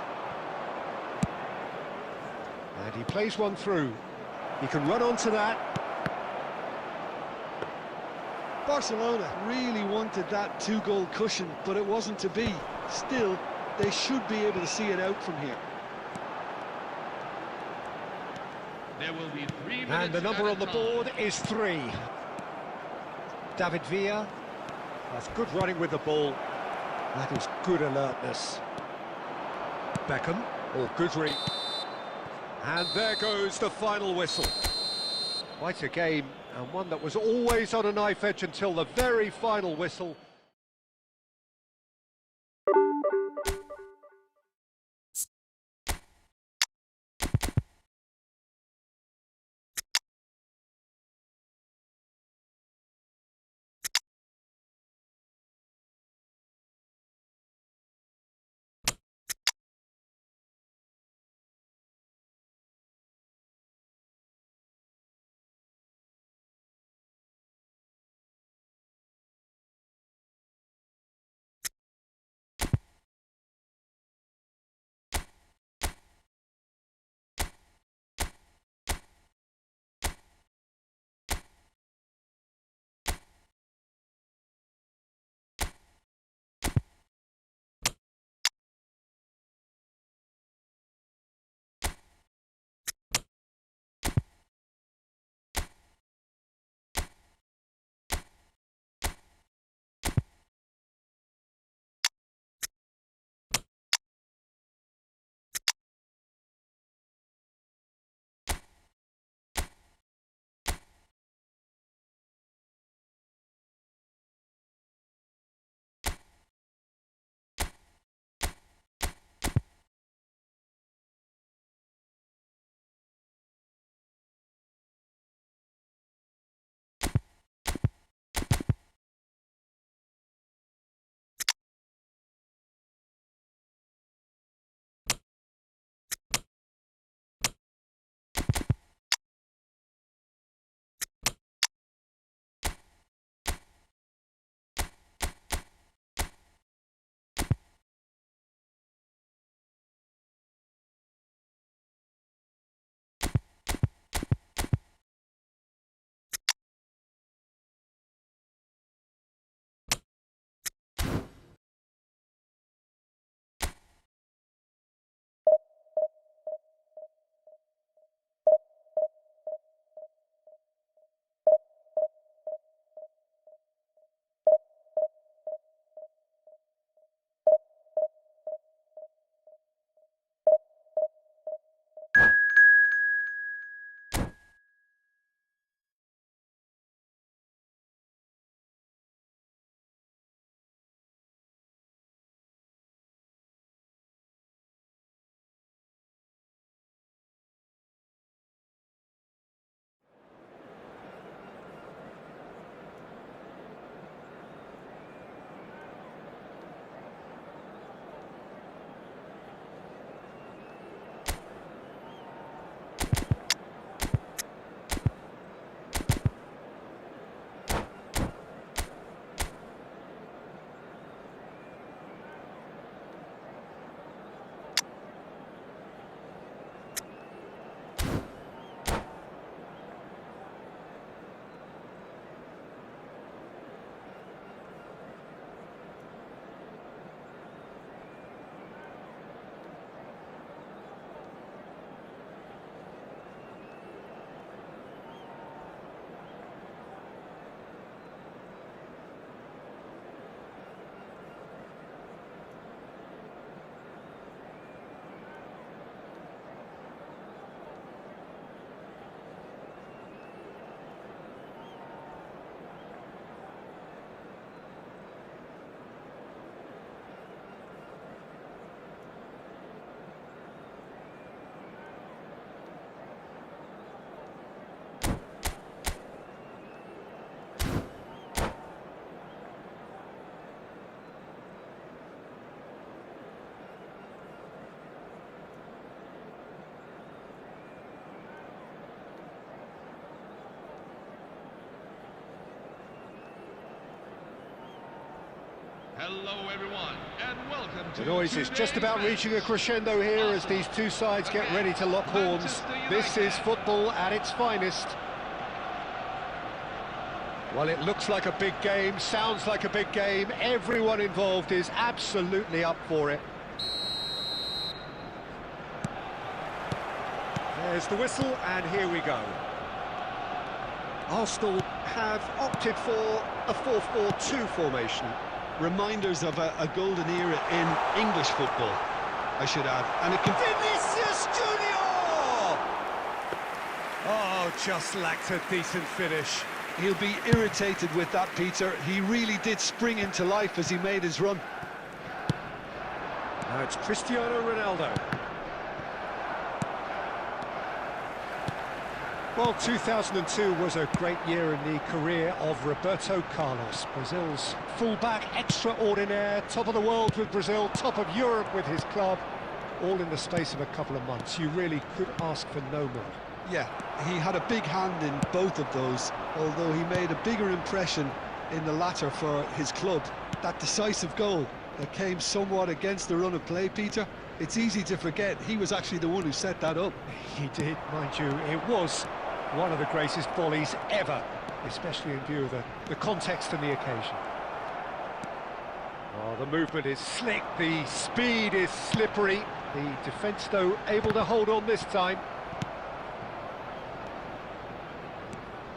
And he plays one through. He can run onto that. Barcelona really wanted that two-goal cushion, but it wasn't to be. Still, they should be able to see it out from here. There will be 3 minutes. And the number on the time. board is 3. David Villa. That's good running with the ball. That is good alertness. Beckham, or Goodry. And there goes the final whistle. Quite a game, and one that was always on a knife edge until the very final whistle. Hello, everyone, and welcome to The noise is just about today's reaching a match. crescendo here as these two sides get ready to lock horns. This is football at its finest. Well, it looks like a big game, sounds like a big game. Everyone involved is absolutely up for it. There's the whistle, and here we go. Arsenal have opted for a 4-4-2 formation. Reminders of a golden era in English football, I should add. And it can... Vinicius Junior! Oh, just lacked a decent finish. He'll be irritated with that, Peter. He really did spring into life as he made his run. Now it's Cristiano Ronaldo. Well, 2002 was a great year in the career of Roberto Carlos. Brazil's fullback extraordinaire, top of the world with Brazil, top of Europe with his club, all in the space of a couple of months. You really could ask for no more. Yeah, he had a big hand in both of those, although he made a bigger impression in the latter for his club. That decisive goal that came somewhat against the run of play, Peter, it's easy to forget he was actually the one who set that up. He did, mind you. It was one of the greatest volleys ever, especially in view of the context and the occasion. Oh, the movement is slick, the speed is slippery. The defence, though, able to hold on this time.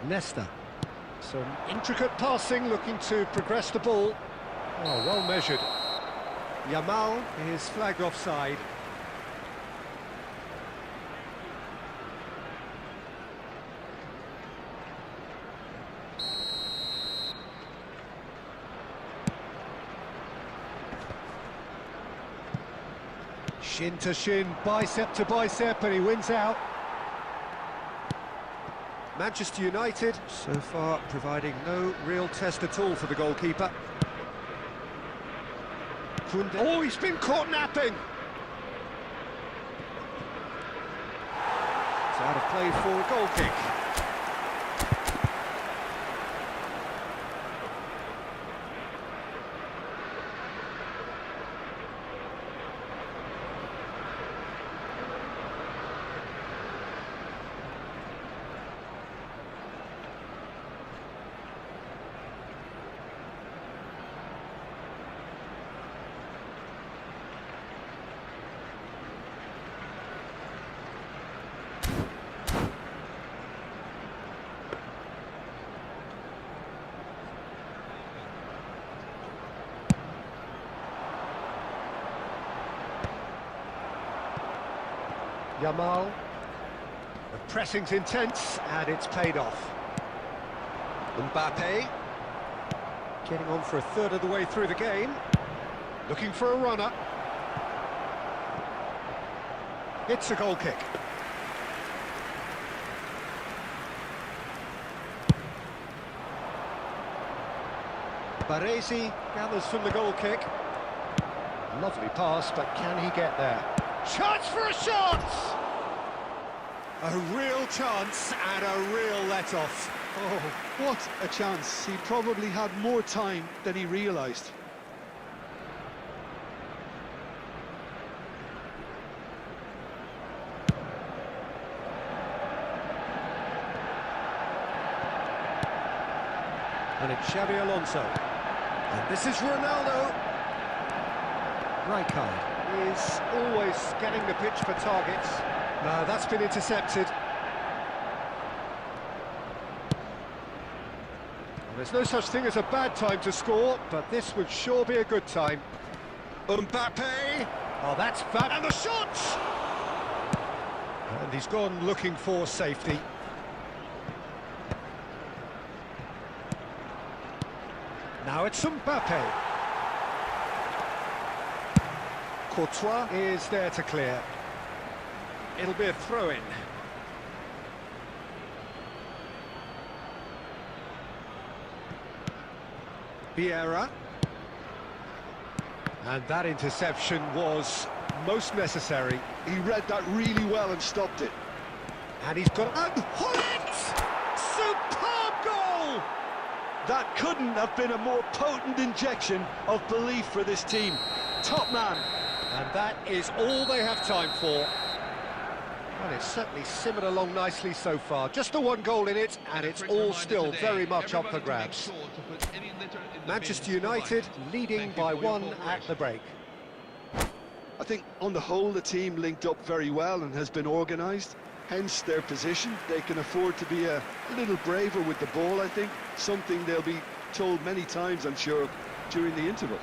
Nesta. Some intricate passing, looking to progress the ball. Oh, well measured. Yamal is flagged offside. Shin to shin, bicep to bicep, and he wins out. Manchester United, so far, providing no real test at all for the goalkeeper. Oh, he's been caught napping! It's out of play for a goal kick. Yamal. The pressing's intense, and it's paid off. Mbappe. Getting on for a third of the way through the game. Looking for a runner. It's a goal kick. Baresi gathers from the goal kick. Lovely pass, but can he get there? Chance for a shot! A real chance and a real let-off. Oh, what a chance. He probably had more time than he realised. And it's Xabi Alonso. And this is Ronaldo. Rijkaard is always scanning the pitch for targets. No, that's been intercepted. Well, there's no such thing as a bad time to score, but this would sure be a good time. Mbappe! Oh, that's fab. And the shot! And he's gone looking for safety. Now it's Mbappe. Courtois is there to clear. It'll be a throw-in. Vieira. And that interception was most necessary. He read that really well and stopped it. And he's got... And Hullet! Superb goal! That couldn't have been a more potent injection of belief for this team. Top man. And that is all they have time for. Well, it's certainly simmered along nicely so far. Just the one goal in it, and it's all still very much up for grabs. Manchester United leading by 1 at the break. I think on the whole the team linked up very well and has been organised. Hence their position. They can afford to be a little braver with the ball, I think. Something they'll be told many times, I'm sure, during the interval.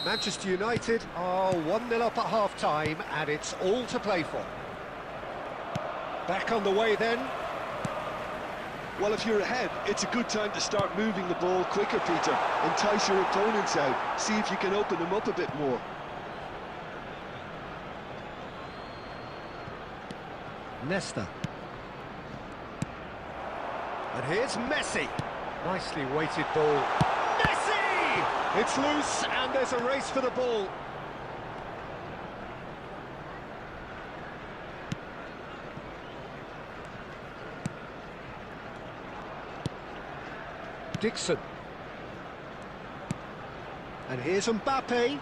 Manchester United are 1-0 up at half-time, and it's all to play for. Back on the way then. Well, if you're ahead, it's a good time to start moving the ball quicker, Peter. Entice your opponents out. See if you can open them up a bit more. Nesta. And here's Messi. Nicely weighted ball. Messi! It's loose, and there's a race for the ball. Dixon. And here's Mbappe.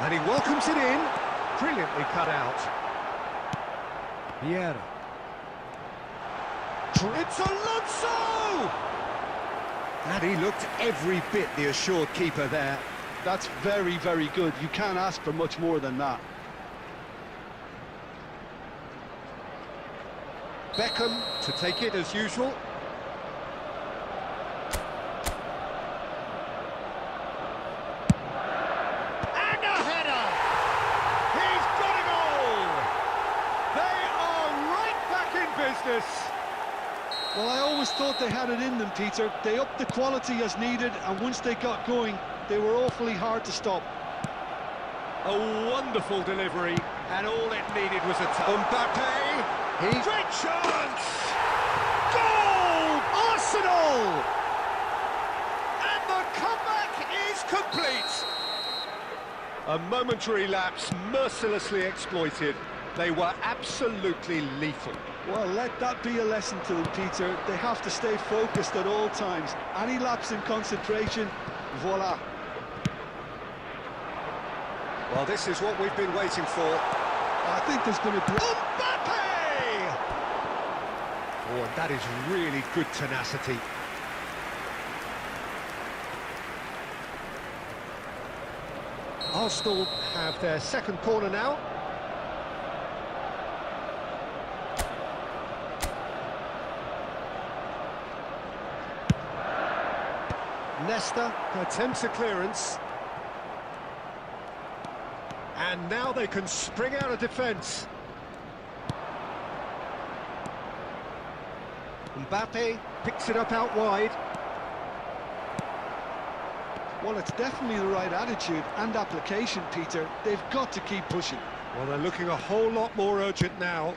And he welcomes it in. Brilliantly cut out. Vieira. It's Alonso! And he looked every bit the assured keeper there. That's very, very good. You can't ask for much more than that. Beckham to take it as usual. And a header! He's got it all! They are right back in business. Well, I always thought they had it in them, Peter. They upped the quality as needed, and once they got going, they were awfully hard to stop. A wonderful delivery, and all it needed was a touch. Mbappe! Great chance! Goal! Arsenal! And the comeback is complete! A momentary lapse mercilessly exploited. They were absolutely lethal. Well, let that be a lesson to them, Peter. They have to stay focused at all times. Any lapse in concentration, voila. Well, this is what we've been waiting for. I think there's been a... Mbappe! Oh, and that is really good tenacity. Arsenal have their second corner now. Nesta attempts a clearance. And now they can spring out of defence. Mbappe picks it up out wide. Well, it's definitely the right attitude and application, Peter. They've got to keep pushing. Well, they're looking a whole lot more urgent now.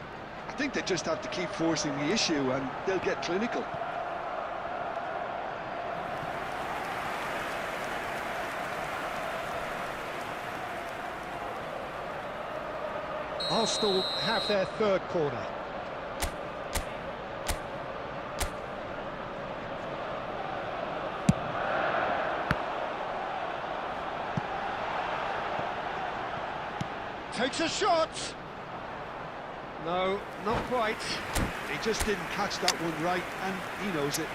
I think they just have to keep forcing the issue and they'll get clinical. Arsenal have their third corner. Takes a shot. No, not quite. He just didn't catch that one right, and he knows it.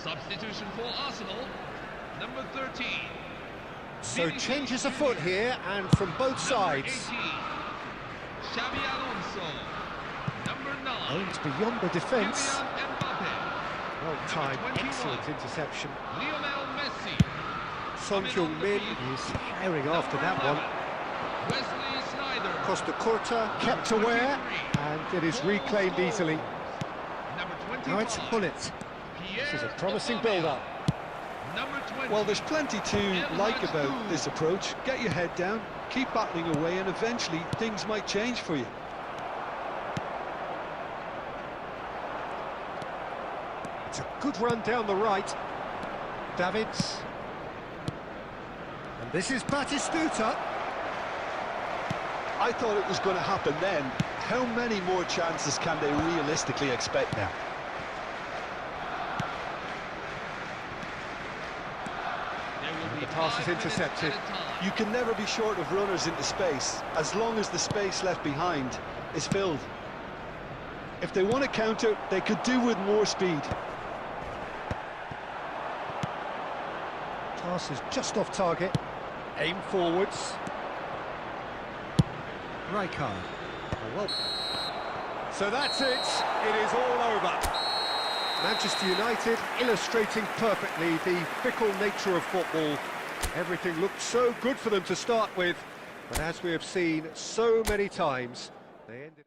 Substitution for Arsenal, number 13. So changes afoot here, and from both sides. Xabi Alonso. Number 9. Aimed beyond the defence. Kylian Mbappe. Well timed, Number 21. excellent interception. Lionel Messi. Son Heung-min is herring after that one. Wesley Sneijder. Costa Curta kept aware, and it is reclaimed easily. Number 25. Now it's Hullet. This is a promising build-up. Number 20. Well, there's plenty to like about this approach. Get your head down, keep battling away, and eventually things might change for you. It's a good run down the right. Davids. And this is Batistuta. I thought it was going to happen then. How many more chances can they realistically expect now? The pass is intercepted. You can never be short of runners into space, as long as the space left behind is filled. If they want to counter, they could do with more speed. Pass is just off target. Aim forwards. Rijkaard. Oh, well. So that's it. It is all over. Manchester United illustrating perfectly the fickle nature of football. Everything looked so good for them to start with, but as we have seen so many times, they ended...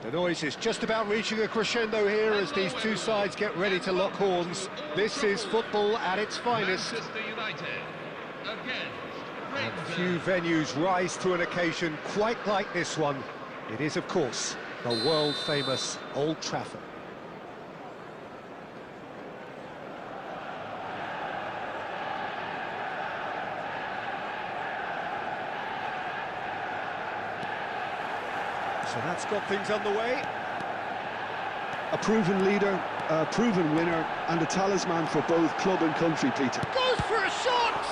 The noise is just about reaching a crescendo here as these two sides get ready to lock horns. This is football at its finest. Manchester United against And few venues rise to an occasion quite like this one. It is, of course, the world-famous Old Trafford. So that's got things underway. A proven leader, a proven winner, and a talisman for both club and country, Peter. Goes for a shot!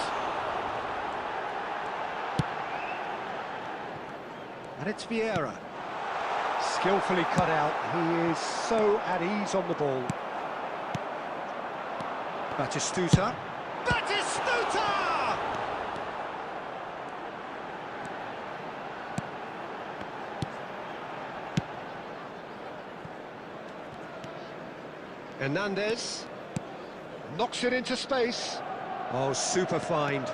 And it's Vieira. Skillfully cut out. He is so at ease on the ball. Batistuta. Batistuta! Hernandez knocks it into space. Oh, super find.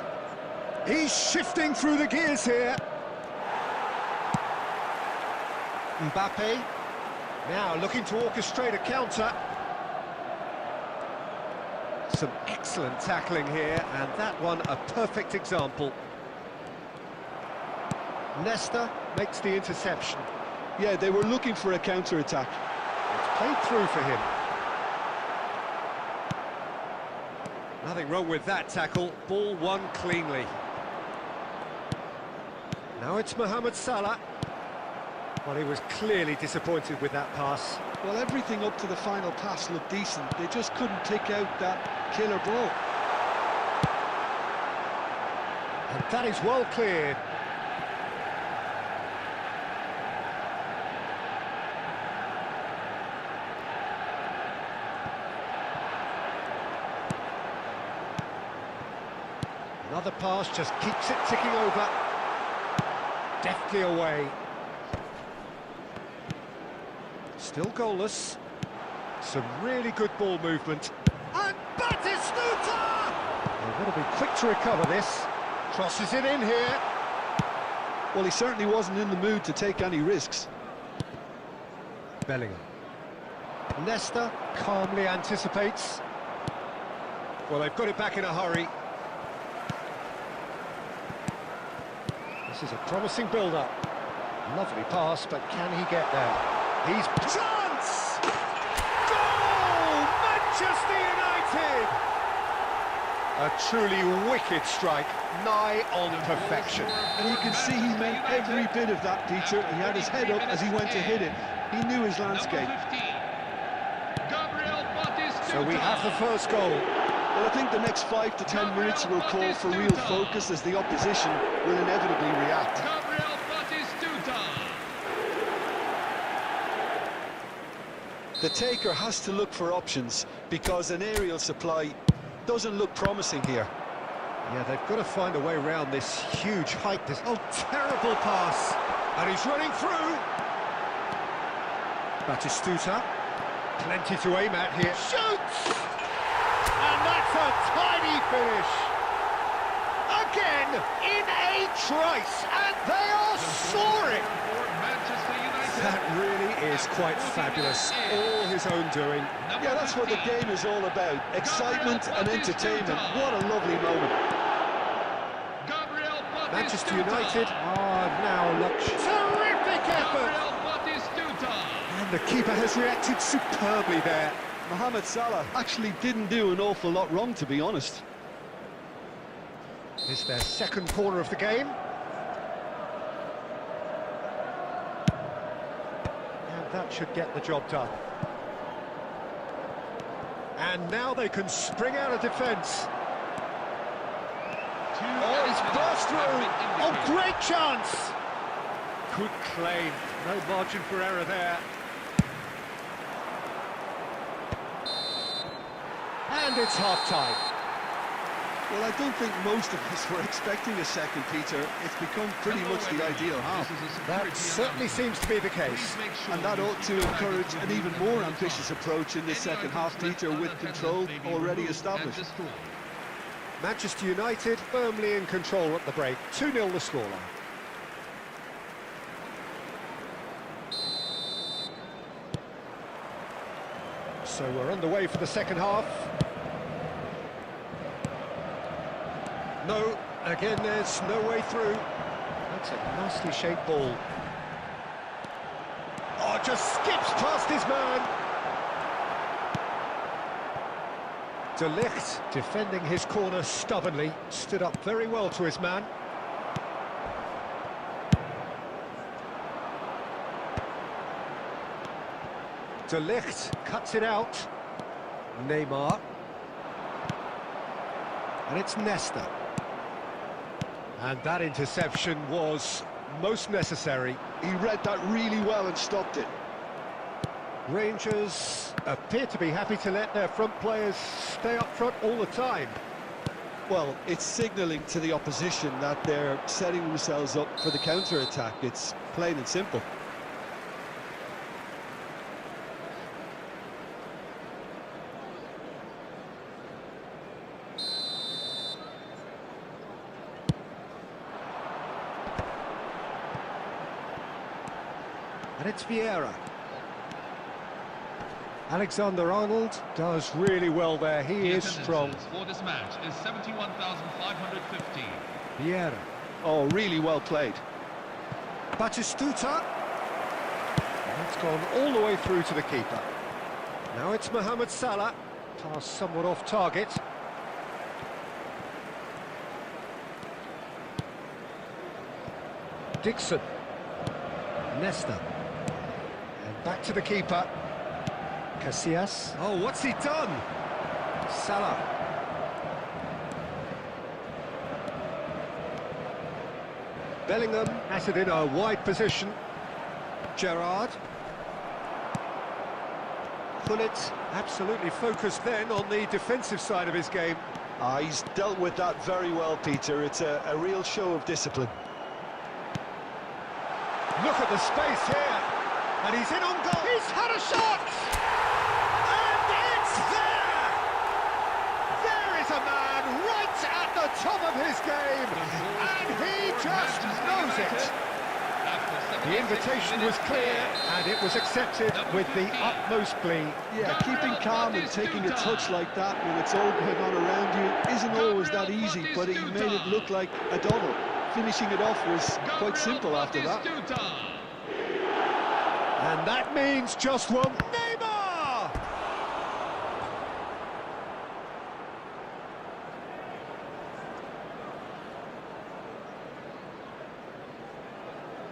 He's shifting through the gears here. Mbappe, now looking to orchestrate a counter. Some excellent tackling here, and that one a perfect example. Nesta makes the interception. Yeah, they were looking for a counter-attack. It's played through for him. Nothing wrong with that tackle, ball won cleanly. Now it's Mohamed Salah. Well, he was clearly disappointed with that pass. Well, everything up to the final pass looked decent. They just couldn't pick out that killer ball. And that is well cleared. Another pass just keeps it ticking over. Deftly away. Still goalless. Some really good ball movement. And Batistuta! They've got to be quick to recover this. Crosses it in here. Well, he certainly wasn't in the mood to take any risks. Bellingham. Nesta calmly anticipates. Well, they've got it back in a hurry. This is a promising build-up. Lovely pass, but can he get there? He's... Chance! Goal! Manchester United! A truly wicked strike, nigh on perfection. And you can see he meant every bit of that, Peter. He had his head up as he went to hit it. He knew his landscape. So we have the first goal. Well, I think the next 5 to 10 minutes will call for real focus as the opposition will inevitably react. The taker has to look for options because an aerial supply doesn't look promising here. Yeah, they've got to find a way around this huge height. Oh, terrible pass. And he's running through. Batistuta. Plenty to aim at here. Shoots! And that's a tiny finish. Again, in a trice. And they are soaring. That really is quite fabulous. All his own doing. Yeah, that's what the game is all about. Excitement and entertainment. What a lovely moment. Manchester United are now lucky. Terrific effort! And the keeper has reacted superbly there. Mohamed Salah actually didn't do an awful lot wrong, to be honest. It's their second corner of the game. And that should get the job done. And now they can spring out of defence. Oh, he's burst through! Oh, great chance! Good claim. No margin for error there. And it's half-time. Well, I don't think most of us were expecting a second, Peter. It's become pretty much the ideal half. That certainly seems to be the case. And that ought to encourage an even more ambitious approach in the second half, Peter, with control already established. Manchester United firmly in control at the break. 2-0 the scoreline. So we're underway for the second half. No, again there's no way through. That's a nicely shaped ball. Oh, just skips past his man. De Ligt defending his corner stubbornly, stood up very well to his man. De Ligt cuts it out. Neymar. And it's Nesta. And that interception was most necessary. He read that really well and stopped it. Rangers appear to be happy to let their front players stay up front all the time. Well, it's signalling to the opposition that they're setting themselves up for the counter-attack. It's plain and simple. And it's Vieira. Alexander-Arnold does really well there. He The is strong. attendances for this match is 71,515. Vieira. Oh, really well played. Batistuta. And it's gone all the way through to the keeper. Now it's Mohamed Salah. Pass somewhat off target. Dixon. Nesta. And back to the keeper. Casillas. Oh, what's he done? Salah. Bellingham has it in a wide position. Gerrard. Gullit absolutely focused then on the defensive side of his game. He's dealt with that very well, Peter. It's a real show of discipline. Look at the space here. And he's in on goal. He's had a shot! And it's there! There is a man right at the top of his game. And he just knows it. The invitation was clear, and it was accepted with the utmost glee. Yeah, keeping calm and taking a touch like that when it's all going on around you isn't always that easy, but he made it look like a double. Finishing it off was quite simple after that. And that means just one. Neymar!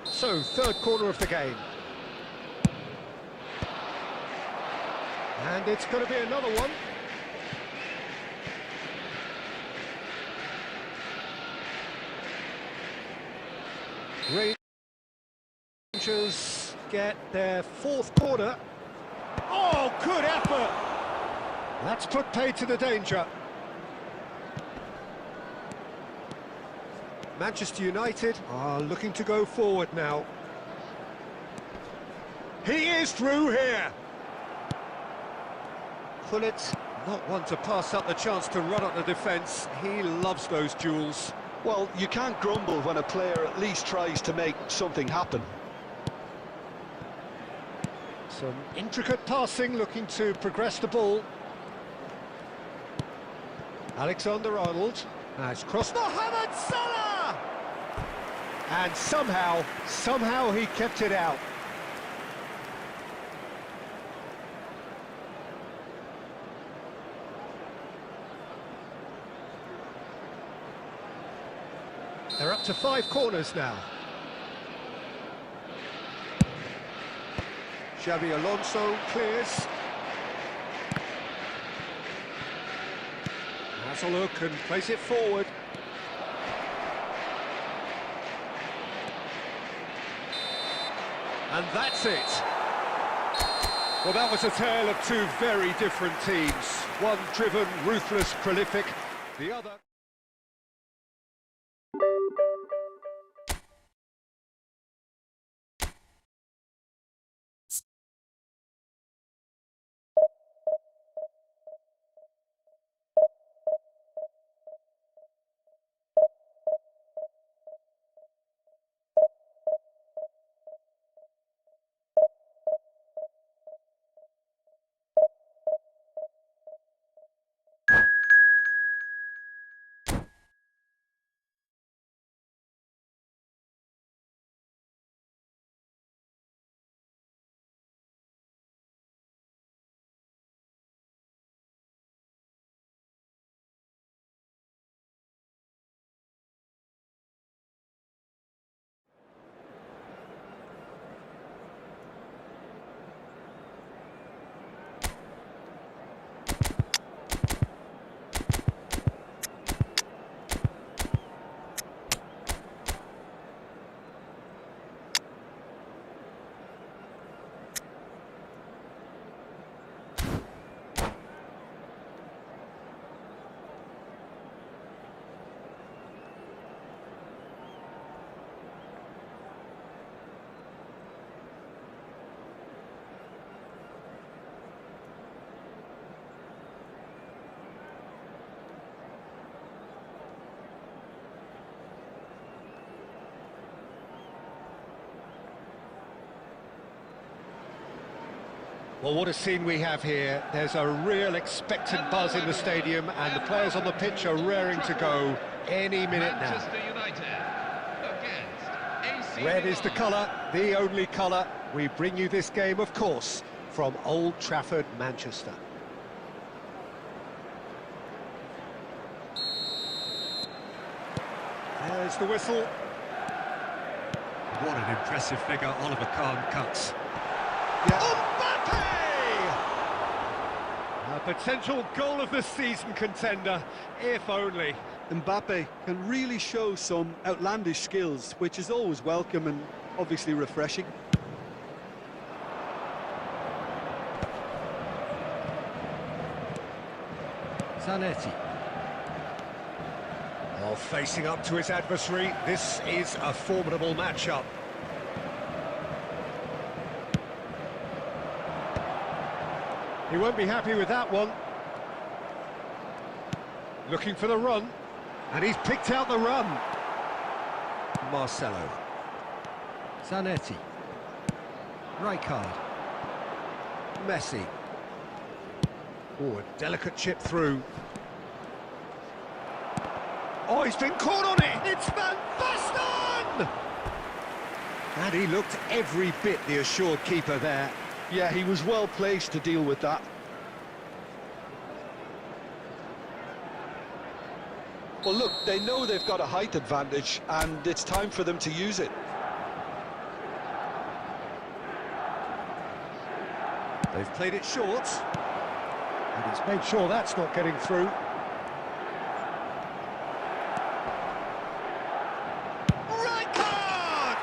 So, third corner of the game. And it's going to be another one. Rangers get their fourth corner. Oh, good effort! That's put paid to the danger. Manchester United are looking to go forward now. He is through here. Gullit, not one to pass up the chance to run at the defence. He loves those duels. Well, you can't grumble when a player at least tries to make something happen. Some intricate passing, looking to progress the ball. Alexander-Arnold has crossed Mohamed Salah! And somehow he kept it out. They're up to 5 corners now. Xabi Alonso clears. Has a look and plays it forward. And that's it. Well, that was a tale of two very different teams. One driven, ruthless, prolific. The other... Well, what a scene we have here. There's a real expectant buzz in the stadium, and the players on the pitch are raring to go any minute now. Manchester United against AC Red is the Milan. colour, the only colour. We bring you this game, of course, from Old Trafford, Manchester. There's the whistle. What an impressive figure Oliver Kahn cuts. Mbappe! A potential goal of the season contender, if only. Mbappe can really show some outlandish skills, which is always welcome and obviously refreshing. Zanetti. Oh, facing up to his adversary, this is a formidable matchup. He won't be happy with that one. Looking for the run, and he's picked out the run. Marcelo. Zanetti. Rijkaard. Messi. Oh, a delicate chip through. Oh, he's been caught on it! It's Van Basten! And he looked every bit the assured keeper there. Yeah, he was well placed to deal with that. Well, look, they know they've got a height advantage, and it's time for them to use it. They've played it short. And he's made sure that's not getting through. Rijkaard!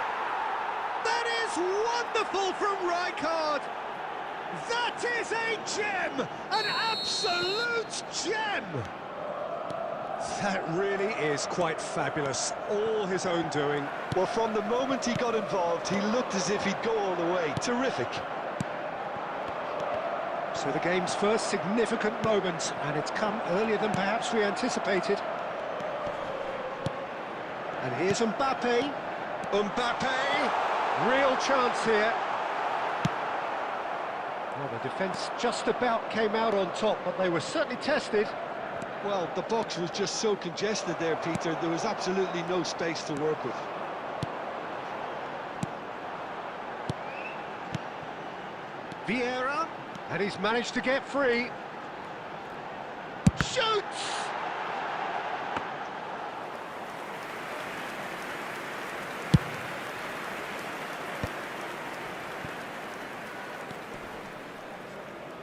That is wonderful from Rijkaard! That is a gem! An absolute gem! That really is quite fabulous. All his own doing. Well, from the moment he got involved, he looked as if he'd go all the way. Terrific. So the game's first significant moment, and it's come earlier than perhaps we anticipated. And here's Mbappe. Mbappe! Real chance here. Well, the defence just about came out on top, but they were certainly tested. Well, the box was just so congested there, Peter. There was absolutely no space to work with. Vieira, and he's managed to get free. Shoots!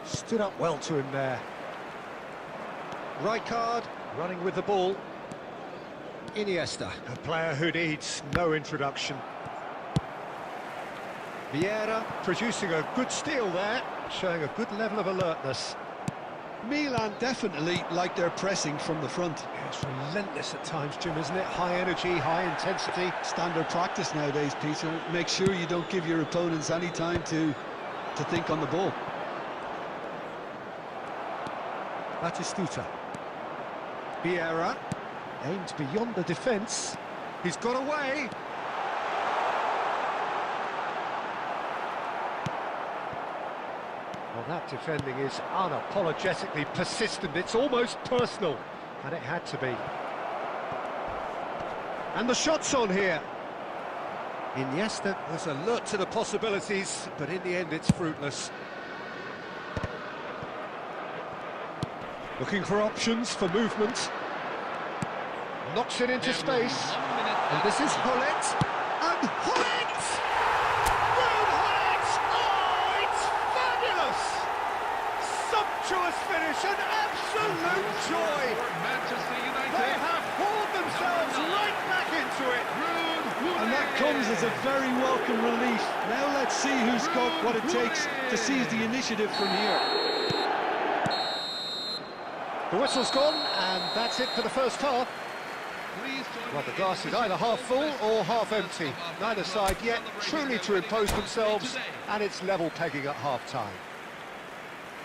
Stood up well to him there. Rijkaard running with the ball. Iniesta, a player who needs no introduction. Vieira producing a good steal there, showing a good level of alertness. Milan definitely like their pressing from the front. Yeah, it's relentless at times, Jim, isn't it? High energy, high intensity. Standard practice nowadays, Peter. Make sure you don't give your opponents any time to think on the ball. Batistuta. Vieira aimed beyond the defence. He's got away. Well, that defending is unapologetically persistent. It's almost personal, and it had to be. And the shot's on here. Iniesta was alert to the possibilities, but in the end it's fruitless. Looking for options for movement. Knocks it into space. And this is Hullet. And Hullet! Ruud Hullet! Oh, it's fabulous! Sumptuous finish, an absolute joy! Manchester United. They have hauled themselves right back into it. And that comes as a very welcome relief. Now let's see who's got what it takes to seize the initiative from here. The whistle's gone, and that's it for the first half. Well, the glass is either half full or half empty. Neither side yet truly to impose themselves, and it's level pegging at half-time.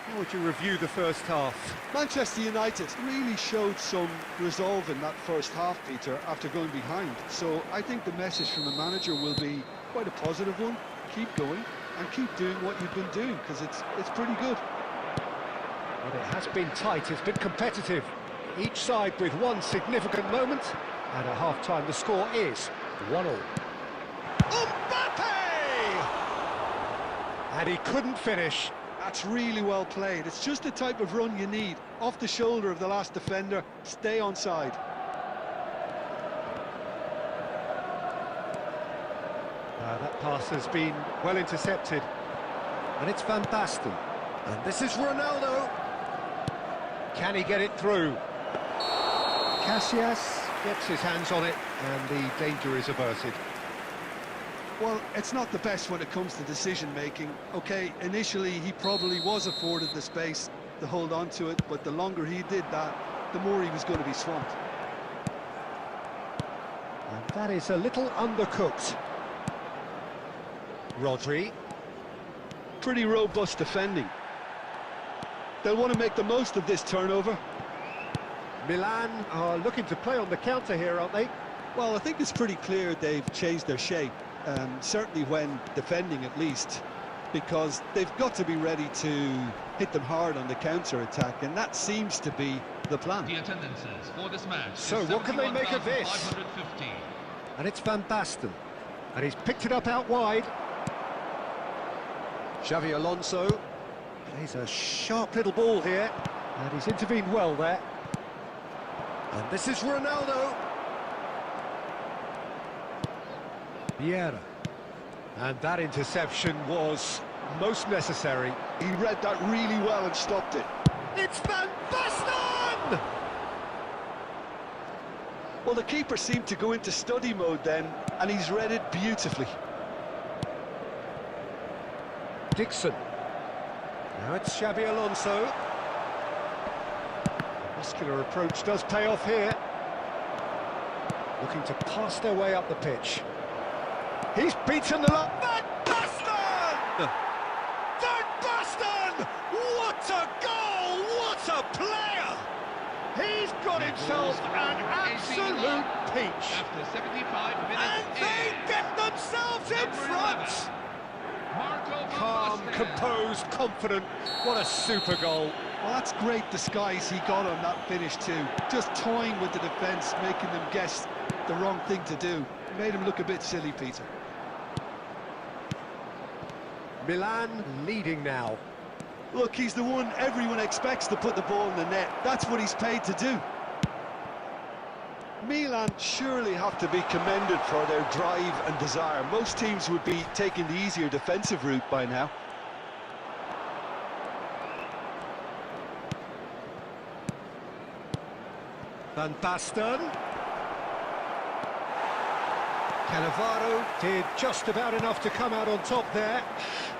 How would you review the first half? Manchester United really showed some resolve in that first half, Peter, after going behind. So I think the message from the manager will be quite a positive one. Keep going, and keep doing what you've been doing, because it's pretty good. But it has been tight, it's been competitive. Each side with one significant moment, and at half-time the score is 1-1. Mbappe! And he couldn't finish. That's really well played. It's just the type of run you need. Off the shoulder of the last defender, stay onside. That pass has been well intercepted. And it's Van Basten. And this is Ronaldo. Can he get it through? Casillas gets his hands on it, and the danger is averted. Well, it's not the best when it comes to decision-making. OK, initially he probably was afforded the space to hold on to it, but the longer he did that, the more he was going to be swamped. And that is a little undercooked. Rodri. Pretty robust defending. They'll want to make the most of this turnover. Milan are looking to play on the counter here, aren't they? Well, I think it's pretty clear they've changed their shape, certainly when defending at least, because they've got to be ready to hit them hard on the counter-attack, and that seems to be the plan. The attendances for this match. So what can they make of this? 550. And it's Van Basten. And he's picked it up out wide. Xavi Alonso plays a sharp little ball here, and he's intervened well there. And this is Ronaldo. Vieira. And that interception was most necessary. He read that really well and stopped it. It's Van Basten! Well, the keeper seemed to go into study mode then, and he's read it beautifully. Dixon. Now it's Xabi Alonso. The muscular approach does pay off here. Looking to pass their way up the pitch. He's beaten the lot. Van Basten! Van Basten! What a goal! What a player! He's got himself an absolute peach. After 75 minutes. And they get themselves in front! Calm, composed, confident. What a super goal. Well, that's great disguise he got on that finish too. Just toying with the defence, making them guess the wrong thing to do. Made him look a bit silly, Peter. Milan leading now. Look, he's the one everyone expects to put the ball in the net. That's what he's paid to do. Milan surely have to be commended for their drive and desire. Most teams would be taking the easier defensive route by now. Van Basten. Cannavaro did just about enough to come out on top there.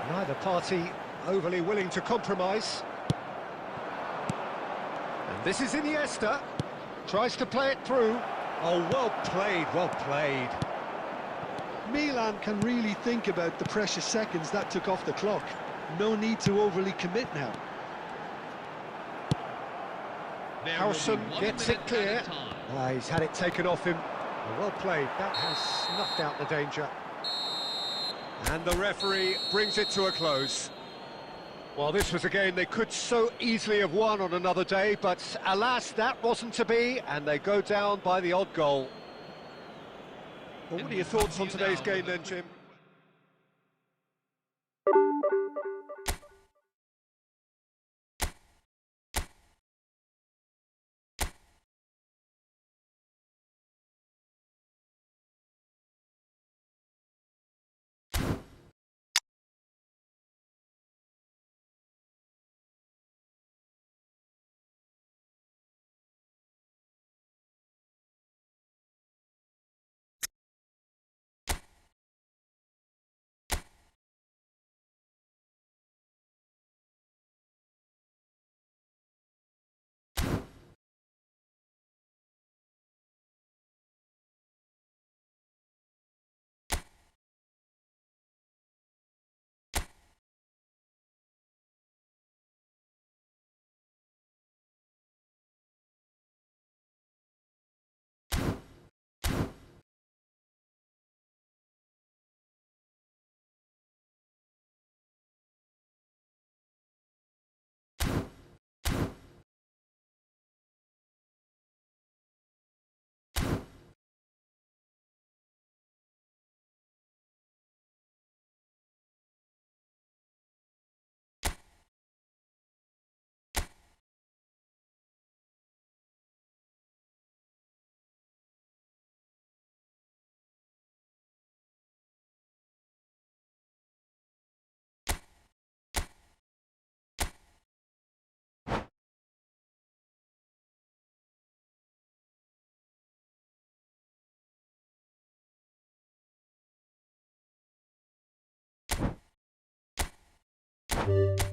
Neither party overly willing to compromise. And this is Iniesta. Tries to play it through. Oh, well played, well played. Milan can really think about the precious seconds that took off the clock. No need to overly commit now. Howson gets it clear. He's had it taken off him. Well played. That has snuffed out the danger. And the referee brings it to a close. Well, this was a game they could so easily have won on another day, but alas, that wasn't to be, and they go down by the odd goal. Well, what are your thoughts on today's game then, Jim? it.